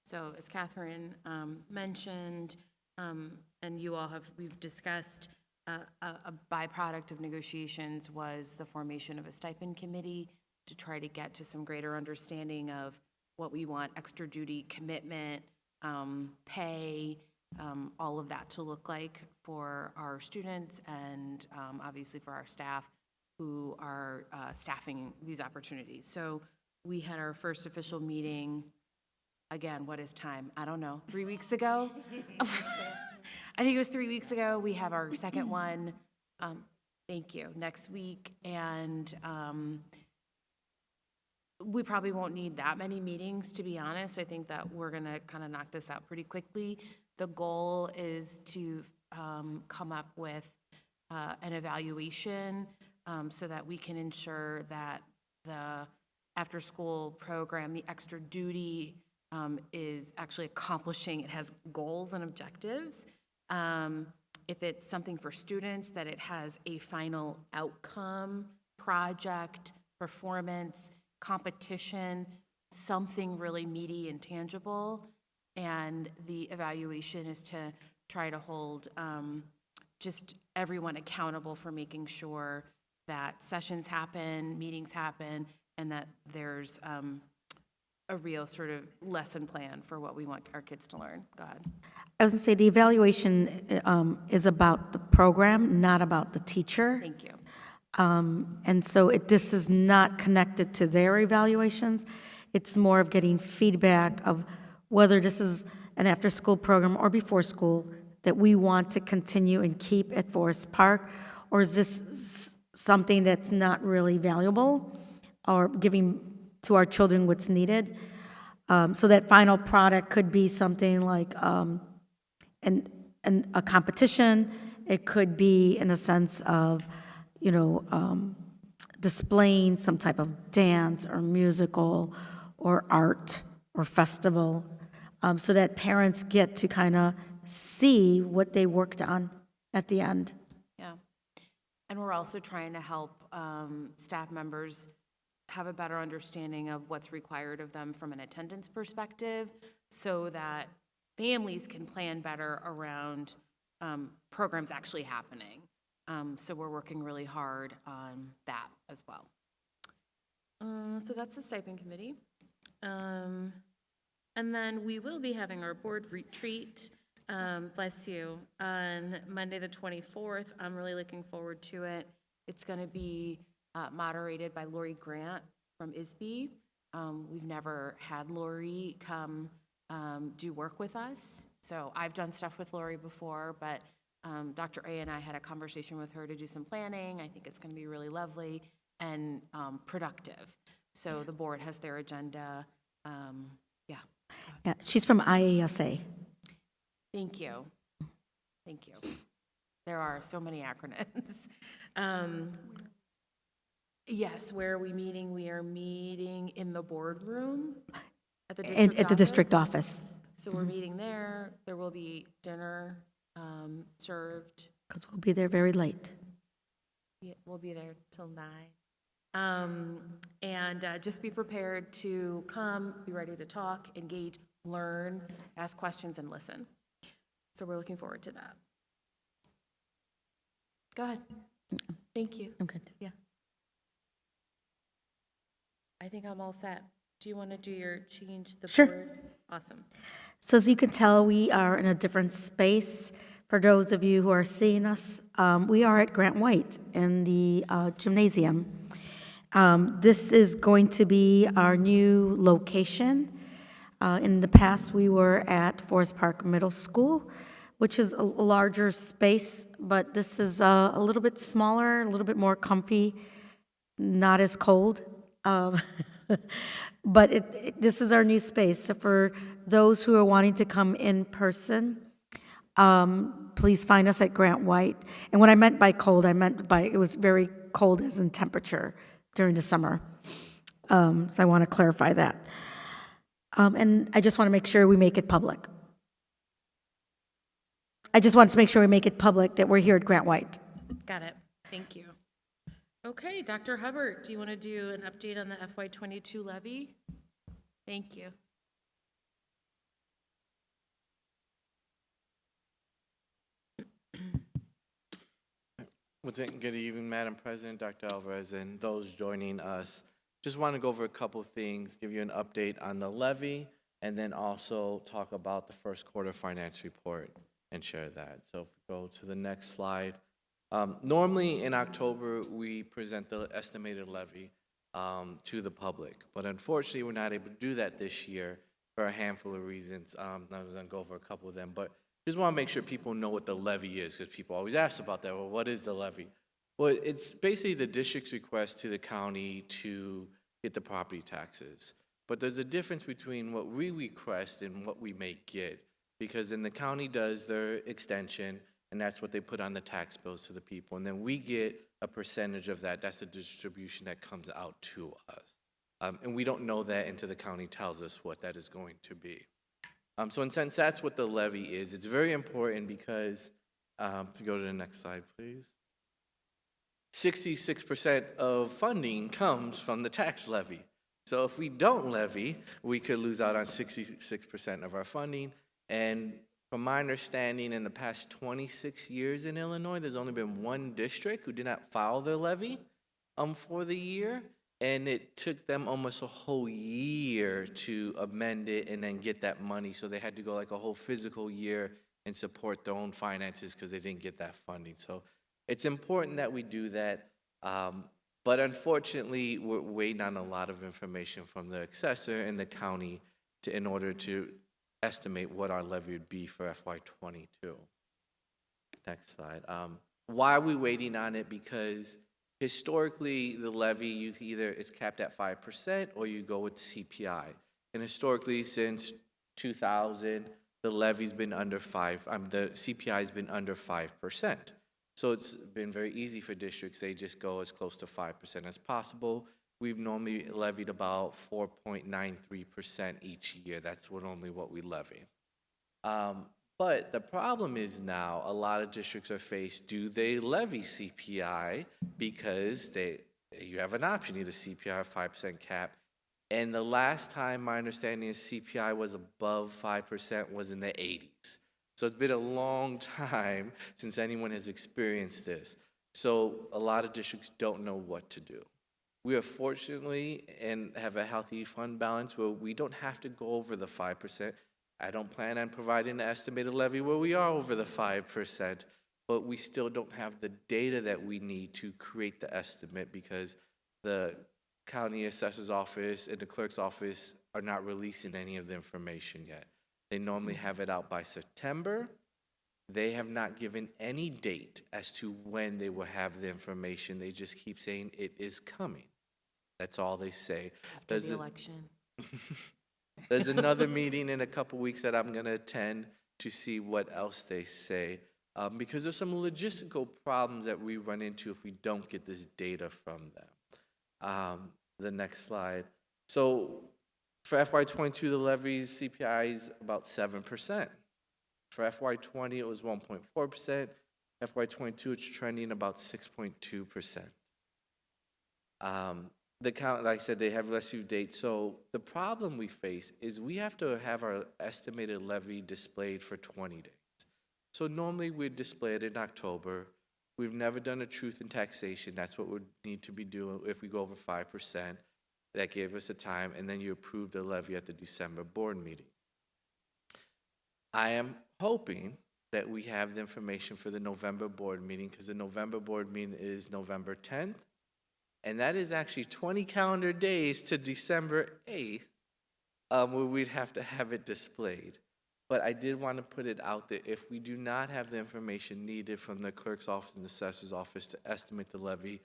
S1: So as Catherine mentioned, and you all we've discussed, a byproduct of negotiations was the formation of a Stipend Committee to try to get to some greater understanding of what we want extra duty commitment, pay, all of that to look like for our students and obviously for our staff who are staffing these opportunities. So we had our first official meeting, again, what is time? I don't know, 3 weeks ago? I think it was 3 weeks ago. We have our second one, thank you, next week. And we probably won't need that many meetings, to be honest. I think that we're gonna kind of knock this out pretty quickly. The goal is to come up with an evaluation so that we can ensure that the after-school program, the extra duty, is actually accomplishing, it has goals and objectives. If it's something for students, that it has a final outcome, project, performance, competition, something really meaty and tangible. And the evaluation is to try to hold just everyone accountable for making sure that sessions happen, meetings happen, and that there's a real sort of lesson plan for what we want our kids to learn. Go ahead.
S4: I was gonna say, the evaluation is about the program, not about the teacher.
S1: Thank you.
S4: And so this is not connected to their evaluations. It's more of getting feedback of whether this is an after-school program or before school that we want to continue and keep at Forest Park, or is this something that's not really valuable, or giving to our children what's needed. So that final product could be something like a competition. It could be in a sense of, displaying some type of dance or musical or art or festival, so that parents get to kind of see what they worked on at the end.
S1: Yeah. And we're also trying to help staff members have a better understanding of what's required of them from an attendance perspective, so that families can plan better around programs actually happening. So we're working really hard on that as well. So that's the Stipend Committee. And then we will be having our board retreat, bless you, on Monday the 24th. I'm really looking forward to it. It's going to be moderated by Lori Grant from ISB. We've never had Lori come do work with us. So I've done stuff with Lori before, but Dr. A and I had a conversation with her to do some planning. I think it's going to be really lovely and productive. So the board has their agenda.
S4: Yeah, she's from IASA.
S1: Thank you. Thank you. There are so many acronyms. Yes, where are we meeting? We are meeting in the boardroom at the district office.
S4: At the district office.
S1: So we're meeting there. There will be dinner served.
S4: Because we'll be there very late.
S1: Yeah, we'll be there till 9. And just be prepared to come, be ready to talk, engage, learn, ask questions, and listen. So we're looking forward to that. Go ahead. Thank you.
S4: I'm good.
S1: Yeah. I think I'm all set. Do you want to do your change the
S4: Sure.
S1: board? Awesome.
S4: So as you can tell, we are in a different space. For those of you who are seeing us, we are at Grant White in the gymnasium. This is going to be our new location. In the past, we were at Forest Park Middle School, which is a larger space, but this is a little bit smaller, a little bit more comfy, not as cold. But this is our new space. So for those who are wanting to come in person, please find us at Grant White. And what I meant by cold, I meant by it was very cold as in temperature during the summer. So I want to clarify that. And I just want to make sure we make it public. I just wanted to make sure we make it public that we're here at Grant White.
S1: Got it. Thank you. Okay, Dr. Hubbard, do you want to do an update on the FY22 levy? Thank you.
S11: Good evening, Madam President, Dr. Alvarez, and those joining us. Just want to go over a couple things, give you an update on the levy, and then also talk about the first quarter finance report and share that. So if we go to the next slide. Normally in October, we present the estimated levy to the public, but unfortunately, we're not able to do that this year for a handful of reasons. I'm going to go over a couple of them, but just want to make sure people know what the levy is, because people always ask about that. Well, what is the levy? Well, it's basically the district's request to the county to get the property taxes. But there's a difference between what we request and what we may get, because then the county does their extension, and that's what they put on the tax bills to the people. And then we get a percentage of that. That's the distribution that comes out to us. And we don't know that until the county tells us what that is going to be. So in a sense, that's what the levy is. It's very important because, to go to the next slide, please. 66% of funding comes from the tax levy. So if we don't levy, we could lose out on 66% of our funding. And from my understanding, in the past 26 years in Illinois, there's only been one district who did not file their levy for the year. And it took them almost a whole year to amend it and then get that money. So they had to go like a whole physical year and support their own finances because they didn't get that funding. So it's important that we do that. But unfortunately, we're waiting on a lot of information from the assessor and the county in order to estimate what our levy would be for FY22. Next slide. Why are we waiting on it? Because Historically, the levy, it's capped at 5% or you go with CPI. And historically, since 2000, the levy's been under the CPI's been under 5%. So it's been very easy for districts. They just go as close to 5% as possible. We've normally levied about 4.93% each year. That's what we levy. But the problem is now a lot of districts are faced, do they levy CPI because you have an option, either CPI or 5% cap. And the last time my understanding is CPI was above 5% was in the 80s. So it's been a long time since anyone has experienced this. So a lot of districts don't know what to do. We are fortunately and have a healthy fund balance where we don't have to go over the 5%. I don't plan on providing an estimated levy where we are over the 5%, but we still don't have the data that we need to create the estimate because the county assessor's office and the clerk's office are not releasing any of the information yet. They normally have it out by September. They have not given any date as to when they will have the information. They just keep saying it is coming. That's all they say.
S1: After the election.
S11: There's another meeting in a couple weeks that I'm going to attend to see what else they say, because there's some logistical problems that we run into if we don't get this data from them. The next slide. So for FY22, the levy's CPI is about 7%. For FY20, it was 1.4%. FY22, it's trending about 6.2%. The count, like I said, they have less due dates. So the problem we face is we have to have our estimated levy displayed for 20 days. So normally we'd display it in October. We've never done a truth in taxation. That's what we'd need to be doing if we go over 5%. That gave us a time, and then you approve the levy at the December board meeting. I am hoping that we have the information for the November board meeting, because the November board meeting is November 10th. And that is actually 20 calendar days to December 8th, where we'd have to have it displayed. But I did want to put it out there, if we do not have the information needed from the clerk's office and the assessor's office to estimate the levy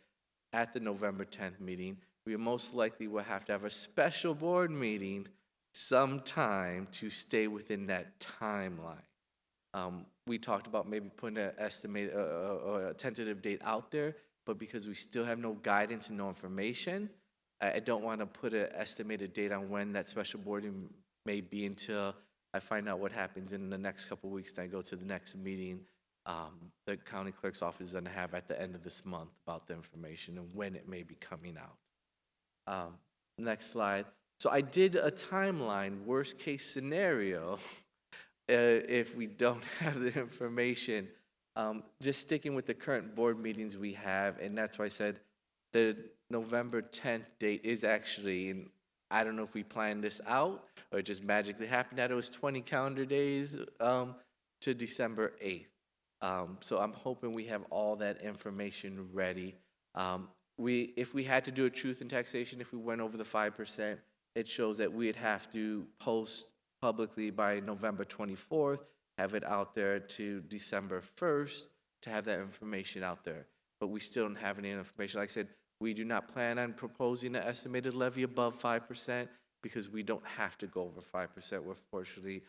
S11: at the November 10th meeting, we most likely will have to have a special board meeting sometime to stay within that timeline. We talked about maybe putting an estimate or a tentative date out there, but because we still have no guidance and no information, I don't want to put an estimated date on when that special board meeting may be until I find out what happens in the next couple of weeks and I go to the next meeting the county clerk's office is going to have at the end of this month about the information and when it may be coming out. Next slide. So I did a timeline, worst case scenario, if we don't have the information. Just sticking with the current board meetings we have, and that's why I said the November 10th date is actually, and I don't know if we planned this out or it just magically happened that it was 20 calendar days to December 8th. So I'm hoping we have all that information ready. If we had to do a truth in taxation, if we went over the 5%, it shows that we'd have to post publicly by November 24th, have it out there to December 1st to have that information out there. But we still don't have any information. Like I said, we do not plan on proposing an estimated levy above 5% because we don't have to go over 5%. We're fortunately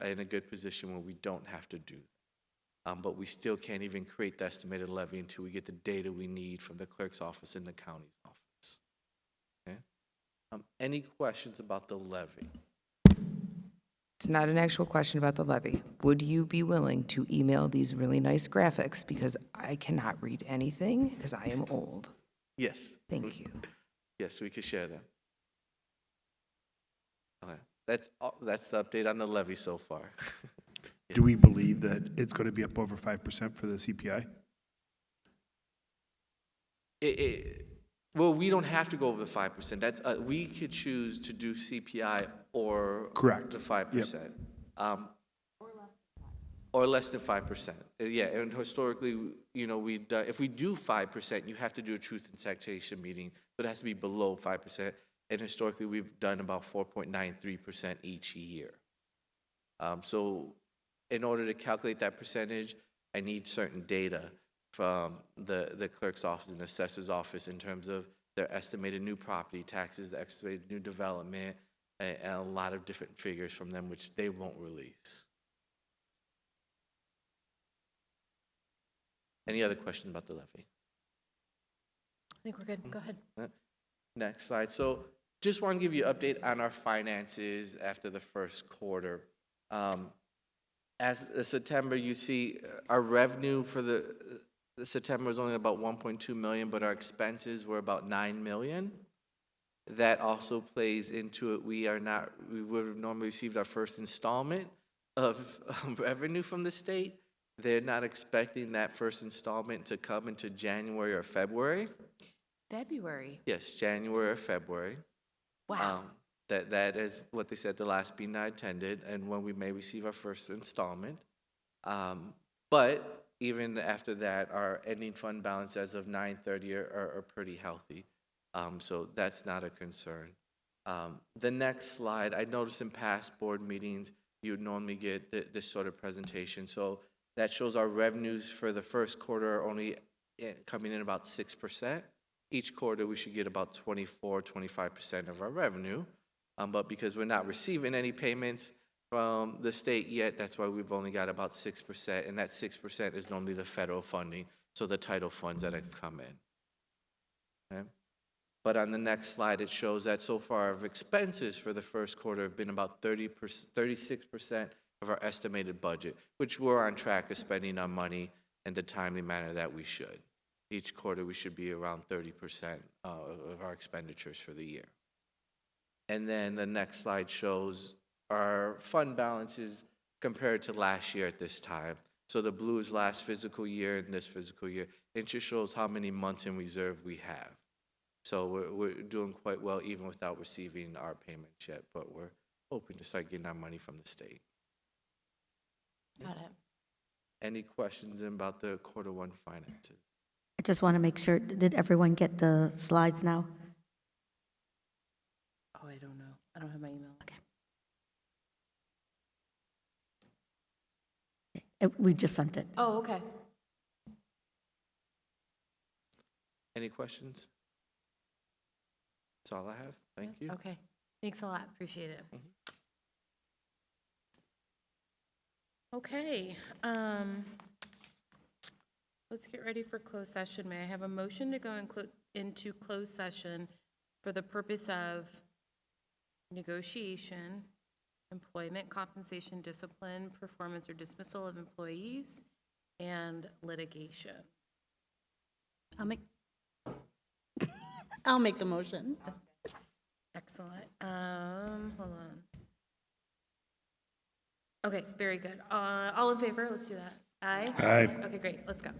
S11: in a good position where we don't have to do that. But we still can't even create the estimated levy until we get the data we need from the clerk's office and the county's office. Okay? Any questions about the levy?
S9: It's not an actual question about the levy. Would you be willing to email these really nice graphics? Because I cannot read anything because I am old.
S11: Yes.
S9: Thank you.
S11: Yes, we could share them. Okay. That's the update on the levy so far.
S8: Do we believe that it's going to be up over 5% for the CPI?
S11: Well, we don't have to go over the 5%. That's we could choose to do CPI or
S8: Correct.
S11: the 5%.
S8: Yep.
S11: Or less than 5%. Yeah, and historically, we've done, if we do 5%, you have to do a truth and taxation meeting, but it has to be below 5%. And historically, we've done about 4.93% each year. So in order to calculate that percentage, I need certain data from the clerk's office and assessor's office in terms of their estimated new property taxes, the estimated new development, and a lot of different figures from them, which they won't release. Any other questions about the levy?
S1: I think we're good. Go ahead.
S11: Next slide. So just want to give you an update on our finances after the first quarter. As of September, you see our revenue for the September was only about 1.2 million, but our expenses were about 9 million. That also plays into it. We would have normally received our first installment of revenue from the state. They're not expecting that first installment to come into January or February.
S1: February.
S11: Yes, January or February.
S1: Wow.
S11: That is what they said the last meeting I attended, and when we may receive our first installment. But even after that, our ending fund balance as of 9/30 are pretty healthy. So that's not a concern. The next slide, I noticed in past board meetings, you would normally get this sort of presentation. So that shows our revenues for the first quarter are only coming in about 6%. Each quarter, we should get about 24-25% of our revenue. But because we're not receiving any payments from the state yet, that's why we've only got about 6%. And that 6% is normally the federal funding, so the title funds that have come in. Okay? But on the next slide, it shows that so far our expenses for the first quarter have been about 36% of our estimated budget, which we're on track of spending our money in the timely manner that we should. Each quarter, we should be around 30% of our expenditures for the year. And then the next slide shows our fund balances compared to last year at this time. So the blue is last fiscal year and this fiscal year. It just shows how many months in reserve we have. So we're doing quite well even without receiving our payments yet, but we're hoping to start getting our money from the state.
S1: Got it.
S11: Any questions about the quarter one finances?
S4: I just want to make sure, did everyone get the slides now?
S1: Oh, I don't know. I don't have my email. Okay.
S4: We just sent it.
S1: Oh, okay.
S11: Any questions? That's all I have. Thank you.
S1: Okay. Thanks a lot. Appreciate it. Okay. Let's get ready for closed session. May I have a motion to go into closed session for the purpose of negotiation, employment, compensation, discipline, performance, or dismissal of employees, and litigation?
S10: I'll make the motion.
S1: Excellent. Hold on. Okay, very good. All in favor? Let's do that. Aye?
S8: Aye.
S1: Okay, great. Let's go.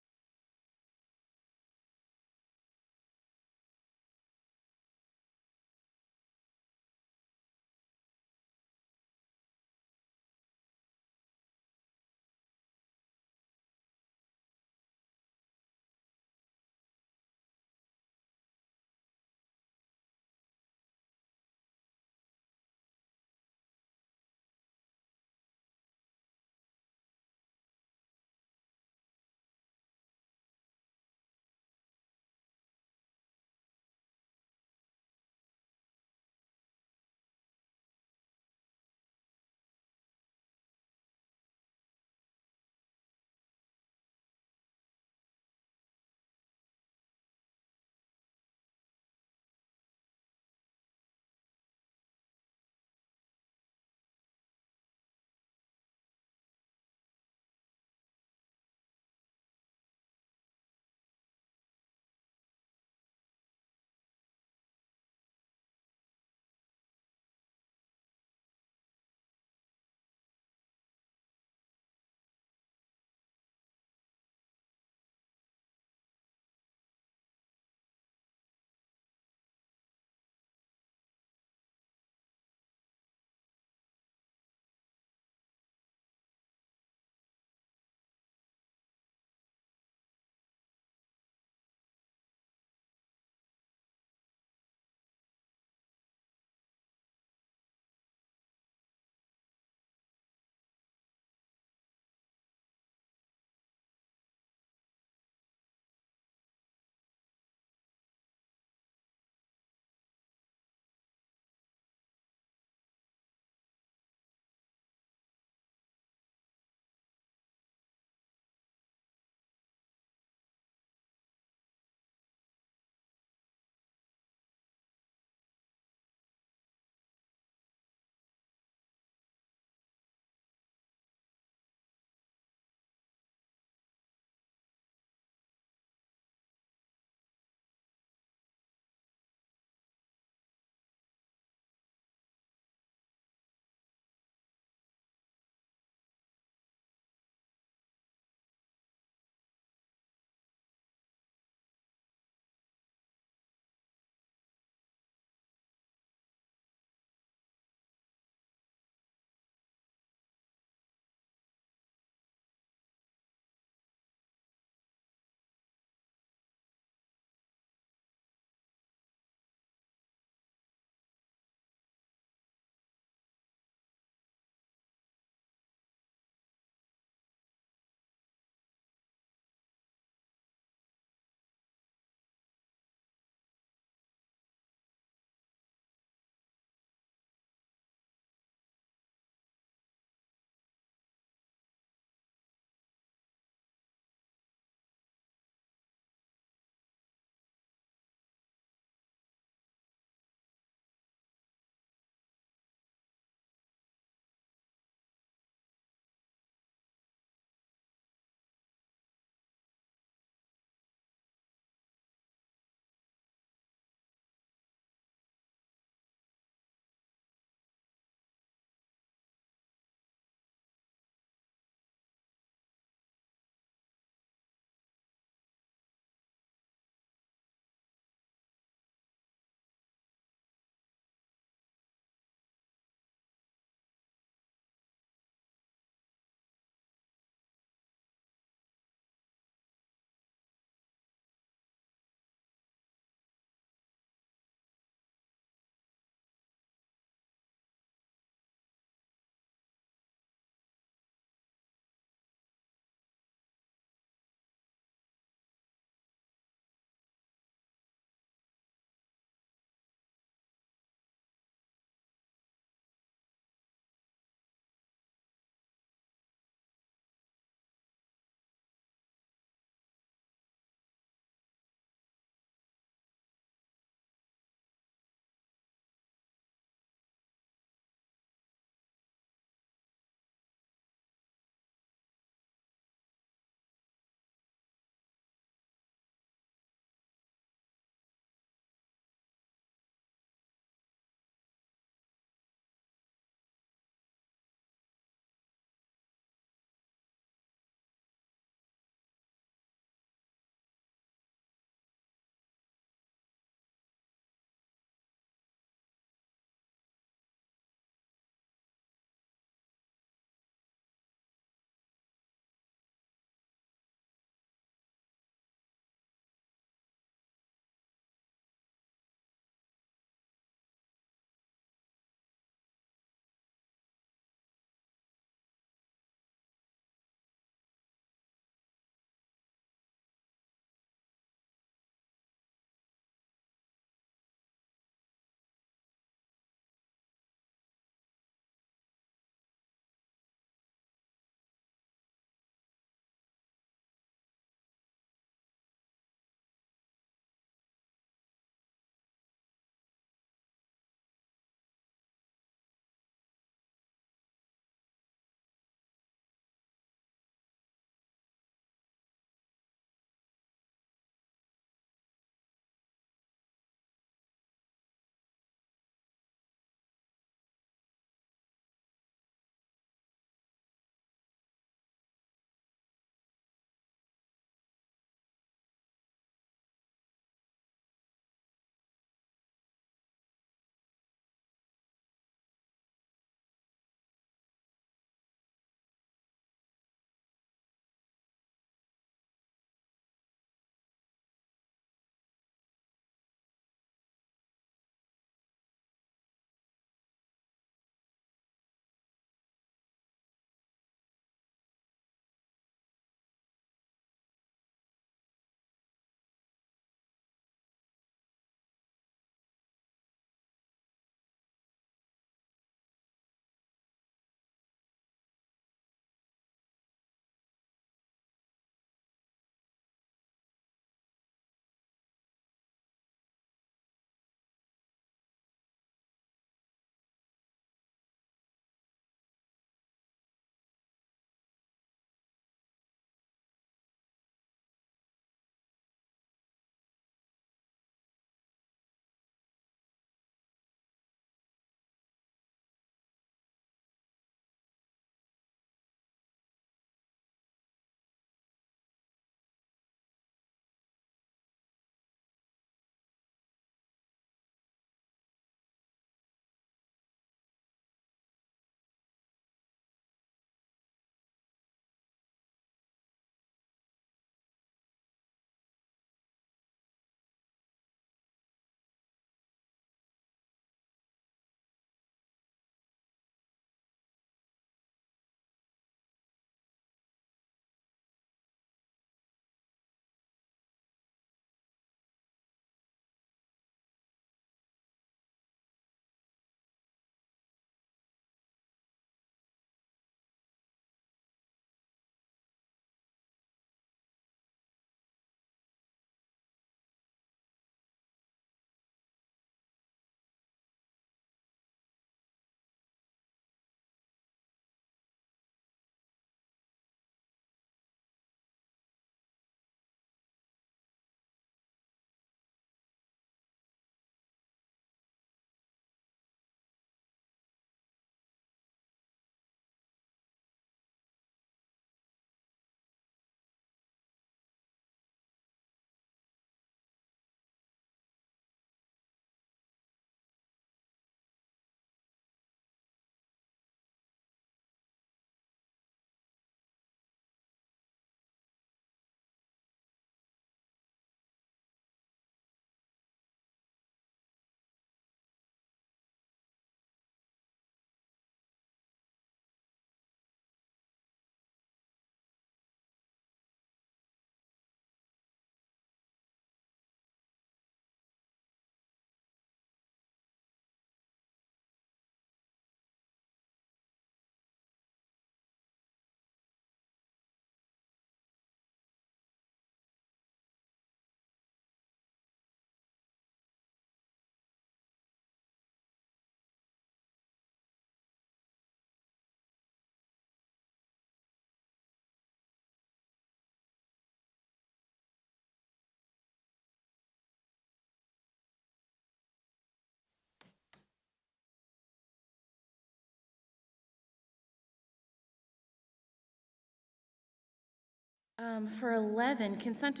S1: For 11, consent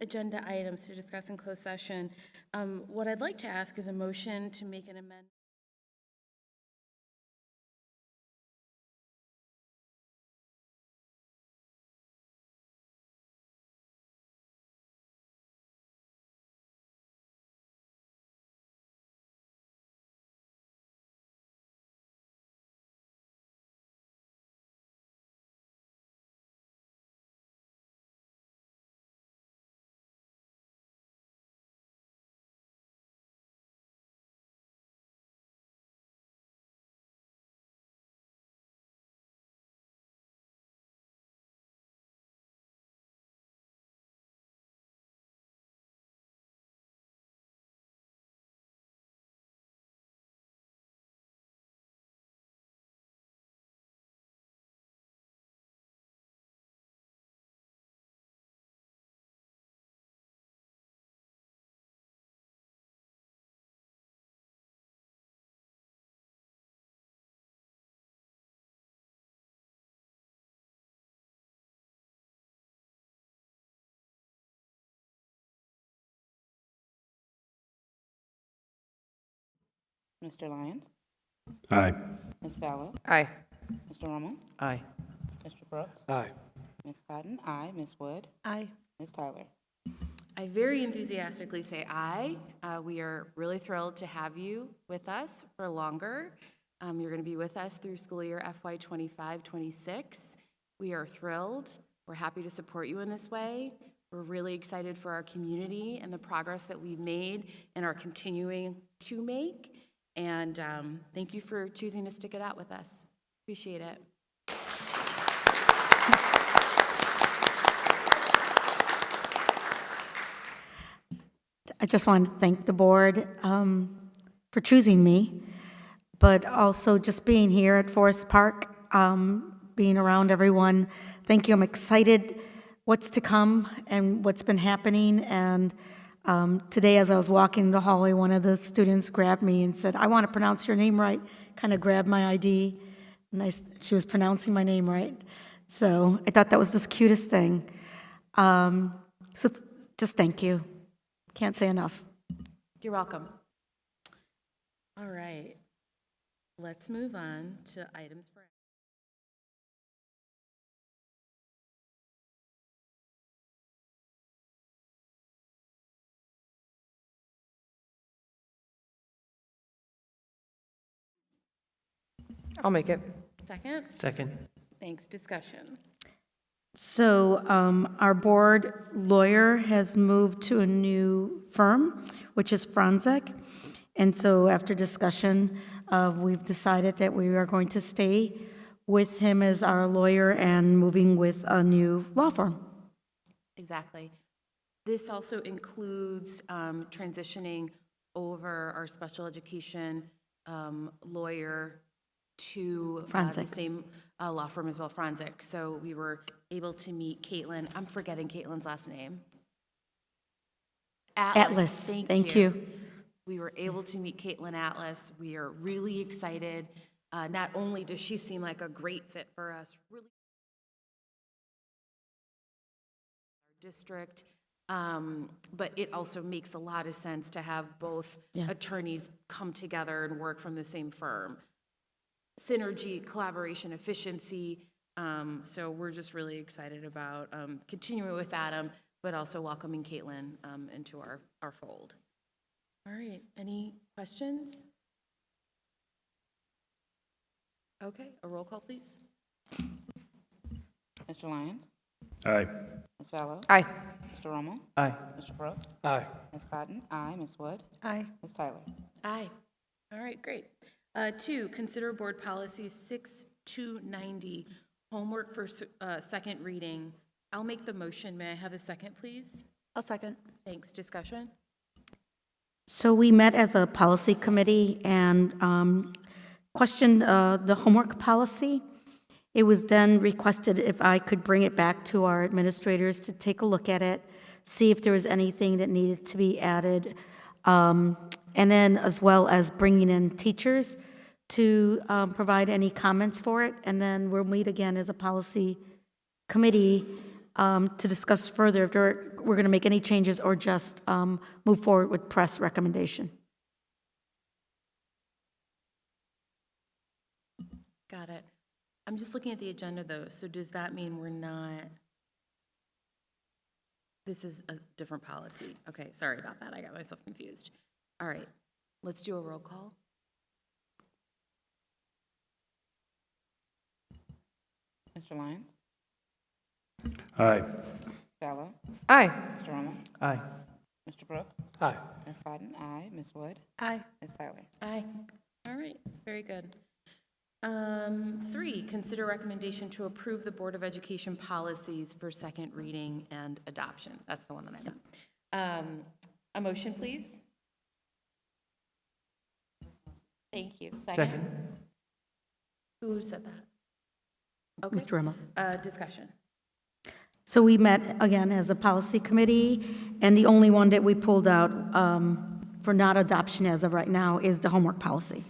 S1: agenda items to discuss in closed session, what I'd like to ask is a motion to make an amendment.
S2: Mr. Lyons?
S8: Aye.
S2: Ms. Fallow?
S9: Aye.
S2: Mr. Romo?
S7: Aye.
S2: Mr. Brooks?
S3: Aye.
S2: Ms. Cotton? Aye. Ms. Wood?
S10: Aye.
S2: Ms. Tyler?
S1: I very enthusiastically say aye. We are really thrilled to have you with us for longer. You're going to be with us through school year FY '25-26. We are thrilled. We're happy to support you in this way. We're really excited for our community and the progress that we've made and are continuing to make. And thank you for choosing to stick it out with us. Appreciate it.
S4: I just want to thank the board for choosing me, but also just being here at Forest Park, being around everyone. Thank you. I'm excited what's to come and what's been happening. And today, as I was walking the hallway, one of the students grabbed me and said, "I want to pronounce your name right." Kind of grabbed my ID, and she was pronouncing my name right. So I thought that was the cutest thing. So just thank you. Can't say enough.
S1: You're welcome. All right. Let's move on to items for.
S9: I'll make it.
S1: Second?
S7: Second.
S1: Thanks. Discussion.
S4: So our board lawyer has moved to a new firm, which is Franzek. And so after discussion, we've decided that we are going to stay with him as our lawyer and moving with a new law firm.
S1: Exactly. This also includes transitioning over our special education lawyer to the
S4: Franzek.
S1: same law firm as well, Franzek. So we were able to meet Caitlin. I'm forgetting Caitlin's last name.
S4: Atlas. Thank you.
S1: We were able to meet Caitlin Atlas. We are really excited. Not only does she seem like a great fit for us, really our district, but it also makes a lot of sense to have both attorneys come together and work from the same firm. Synergy, collaboration, efficiency. So we're just really excited about continuing with Adam, but also welcoming Caitlin into our fold. All right, any questions? Okay, a roll call, please.
S2: Mr. Lyons?
S8: Aye.
S2: Ms. Fallow?
S9: Aye.
S2: Mr. Romo?
S7: Aye.
S2: Mr. Brooks?
S3: Aye.
S2: Ms. Cotton? Aye. Ms. Wood?
S10: Aye.
S2: Ms. Tyler?
S1: Aye. All right, great. 2, consider board policy 6290, homework for second reading. I'll make the motion. May I have a second, please?
S10: I'll second.
S1: Thanks. Discussion?
S4: So we met as a policy committee and questioned the homework policy. It was then requested if I could bring it back to our administrators to take a look at it, see if there was anything that needed to be added, and then as well as bringing in teachers to provide any comments for it, and then we'll meet again as a policy committee to discuss further if we're going to make any changes or just move forward with press recommendation.
S1: Got it. I'm just looking at the agenda, though, so does that mean we're not, this is a different policy? Okay, sorry about that, I got myself confused. All right, let's do a roll call.
S2: Mr. Lyons?
S8: Aye.
S2: Fallow?
S9: Aye.
S2: Mr. Romo?
S7: Aye.
S2: Mr. Brooks?
S3: Aye.
S2: Ms. Cotton? Aye. Ms. Wood?
S10: Aye.
S2: Ms. Tyler?
S1: Aye. All right, very good. 3, consider recommendation to approve the Board of Education policies for second reading and adoption. That's the one that I meant. A motion, please? Thank you.
S7: Second.
S1: Who said that? Okay.
S4: Mr. Remo.
S1: Discussion.
S4: So we met again as a policy committee, and the only one that we pulled out for not adoption as of right now is the homework policy.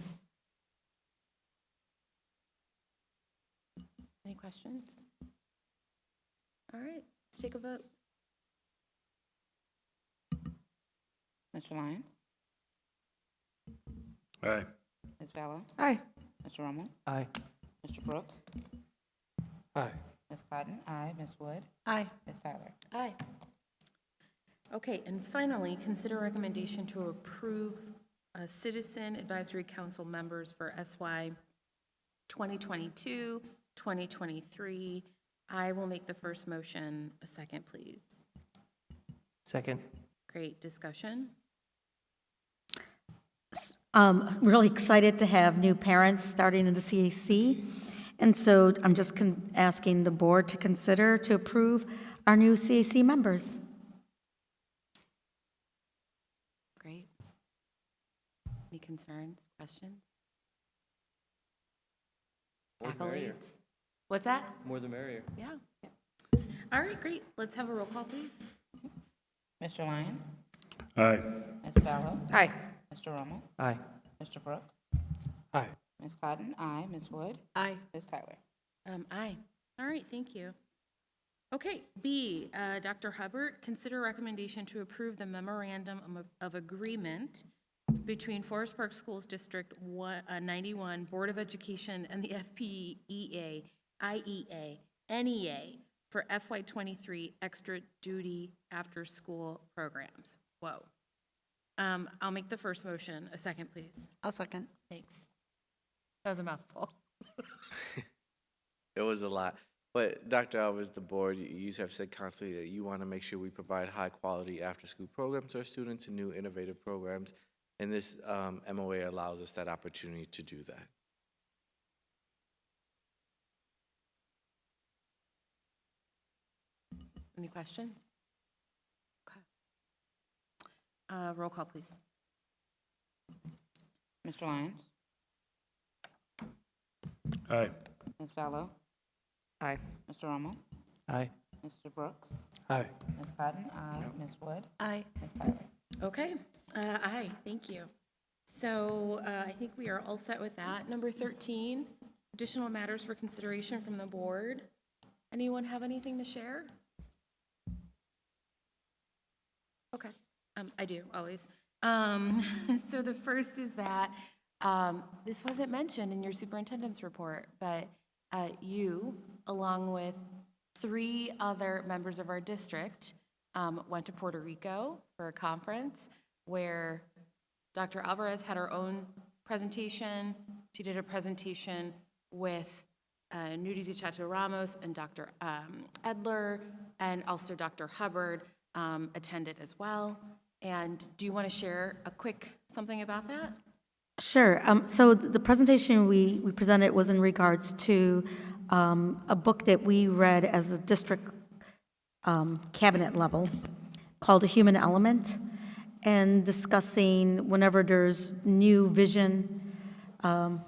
S1: Any questions? All right, let's take a vote.
S2: Mr. Lyons?
S8: Aye.
S2: Ms. Fallow?
S9: Aye.
S2: Mr. Romo?
S7: Aye.
S2: Mr. Brooks?
S3: Aye.
S2: Ms. Cotton? Aye. Ms. Wood?
S10: Aye.
S2: Ms. Tyler?
S1: Aye. Okay, and finally, consider recommendation to approve Citizen Advisory Council members for SY 2022, 2023. I will make the first motion. A second, please.
S7: Second.
S1: Great discussion.
S4: Really excited to have new parents starting in the CAC. And so I'm just asking the board to consider to approve our new CAC members.
S1: Great. Any concerns, questions?
S11: More the merrier.
S1: Accolades? What's that?
S11: More the merrier.
S1: Yeah. All right, great. Let's have a roll call, please.
S2: Mr. Lyons?
S8: Aye.
S2: Ms. Fallow?
S9: Aye.
S2: Mr. Romo?
S7: Aye.
S2: Mr. Brooks?
S3: Aye.
S2: Ms. Cotton? Aye. Ms. Wood?
S10: Aye.
S2: Ms. Tyler?
S1: Aye. All right, thank you. Okay, B, Dr. Hubbard, consider recommendation to approve the memorandum of agreement between Forest Park Schools District 91, Board of Education, and the FPEA, IEA, NEA for FY23 extra duty after-school programs. Whoa. I'll make the first motion. A second, please.
S10: I'll second.
S1: Thanks. That was a mouthful.
S11: It was a lot. But Dr. Alvarez, the board, you have said constantly that you want to make sure we provide high-quality after-school programs to our students and new innovative programs, and this MOA allows us that opportunity to do that.
S1: Any questions? Okay. Roll call, please.
S2: Mr. Lyons?
S8: Aye.
S2: Ms. Fallow?
S9: Aye.
S2: Mr. Romo?
S7: Aye.
S2: Mr. Brooks?
S3: Aye.
S2: Ms. Cotton? Aye. Ms. Wood?
S10: Aye.
S2: Ms. Tyler?
S1: Okay, aye, thank you. So I think we are all set with that. Number 13, additional matters for consideration from the board. Anyone have anything to share? Okay, I do, always. So the first is that this wasn't mentioned in your superintendent's report, but you, along with 3 other members of our district, went to Puerto Rico for a conference where Dr. Alvarez had her own presentation. She did a presentation with Nudie Chateau Ramos and Dr. Edler, and also Dr. Hubbard attended as well. And do you want to share a quick something about that?
S4: Sure. So the presentation we presented was in regards to a book that we read as a district cabinet level called A Human Element, and discussing whenever there's new vision, in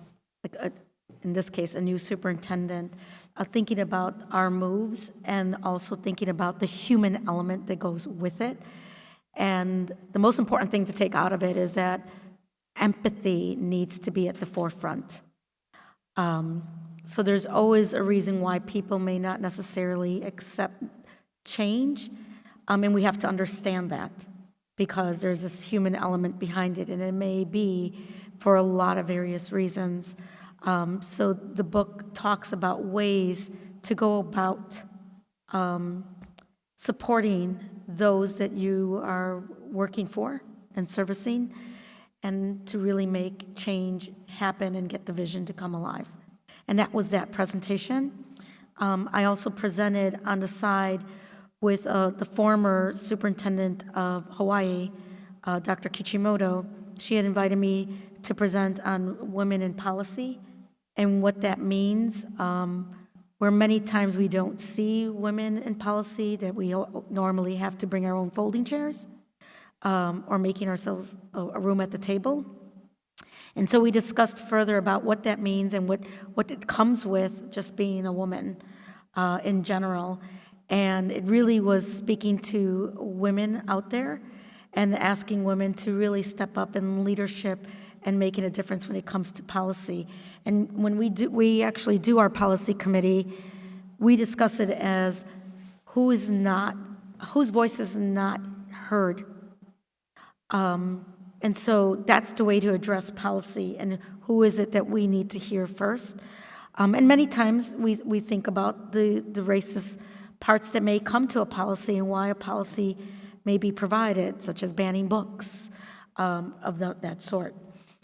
S4: this case, a new superintendent, thinking about our moves and also thinking about the human element that goes with it. And the most important thing to take out of it is that empathy needs to be at the forefront. So there's always a reason why people may not necessarily accept change, and we have to understand that because there's this human element behind it, and it may be for a lot of various reasons. So the book talks about ways to go about supporting those that you are working for and servicing, and to really make change happen and get the vision to come alive. And that was that presentation. I also presented on the side with the former superintendent of Hawaii, Dr. Kichimoto. She had invited me to present on women in policy and what that means, where many times we don't see women in policy, that we normally have to bring our own folding chairs or making ourselves a room at the table. And so we discussed further about what that means and what it comes with just being a woman in general. And it really was speaking to women out there and asking women to really step up in leadership and making a difference when it comes to policy. And when we actually do our policy committee, we discuss it as whose voice is not heard. And so that's the way to address policy, and who is it that we need to hear first. And many times we think about the racist parts that may come to a policy and why a policy may be provided, such as banning books of that sort.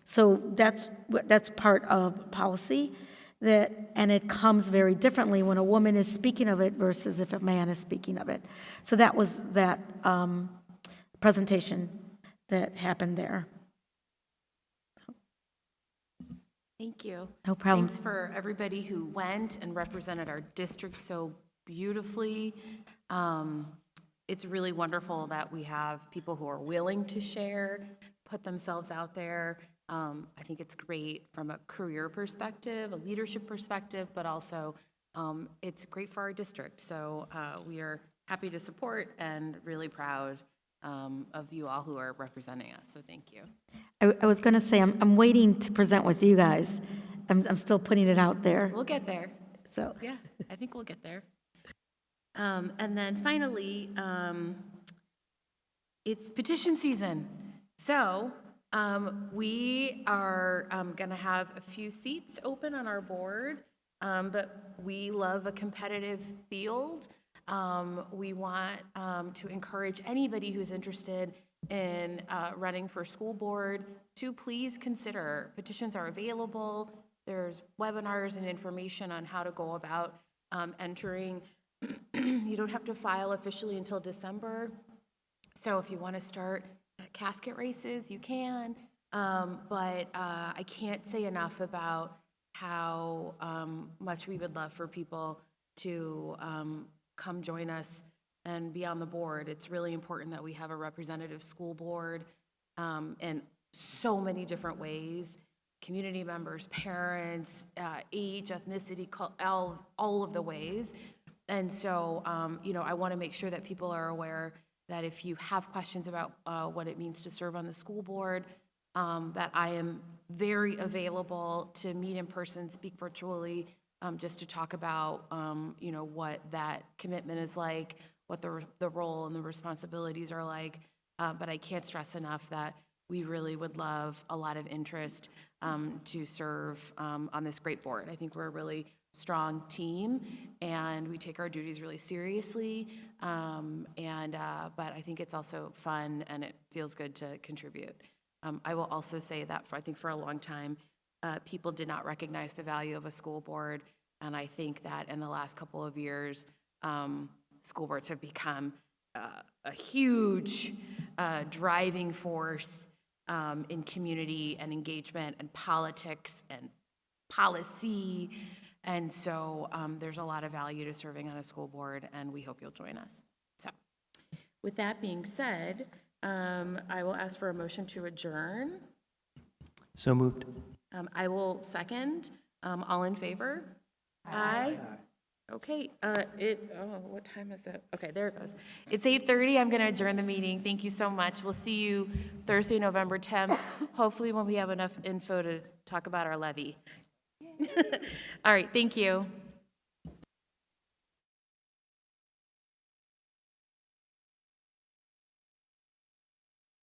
S4: So that's part of policy, and it comes very differently when a woman is speaking of it versus if a man is speaking of it. So that was that presentation that happened there.
S1: Thank you.
S4: No problem.
S1: Thanks for everybody who went and represented our district so beautifully. It's really wonderful that we have people who are willing to share, put themselves out there. I think it's great from a career perspective, a leadership perspective, but also it's great for our district. So we are happy to support and really proud of you all who are representing us. So thank you.
S4: I was going to say, I'm waiting to present with you guys. I'm still putting it out there.
S1: We'll get there.
S4: So
S1: Yeah, I think we'll get there. And then finally, it's petition season. So we are going to have a few seats open on our board, but we love a competitive field. We want to encourage anybody who's interested in running for school board to please consider. Petitions are available. There's webinars and information on how to go about entering. You don't have to file officially until December. So if you want to start at Casket Races, you can. But I can't say enough about how much we would love for people to come join us and be on the board. It's really important that we have a representative school board in so many different ways. Community members, parents, age, ethnicity, all of the ways. And so, I want to make sure that people are aware that if you have questions about what it means to serve on the school board, that I am very available to meet in person, speak virtually, just to talk about, what that commitment is like, what the role and the responsibilities are like. But I can't stress enough that we really would love a lot of interest to serve on this great board. I think we're a really strong team, and we take our duties really seriously. But I think it's also fun, and it feels good to contribute. I will also say that I think for a long time, people did not recognize the value of a school board, and I think that in the last couple of years, school boards have become a huge driving force in community and engagement and politics and policy. And so there's a lot of value to serving on a school board, and we hope you'll join us. So with that being said, I will ask for a motion to adjourn.
S7: So moved.
S1: I will second. All in favor? Aye. Okay, what time is it? Okay, there it goes. It's 8:30. I'm going to adjourn the meeting. Thank you so much. We'll see you Thursday, November 10th, hopefully when we have enough info to talk about our levy. All right, thank you.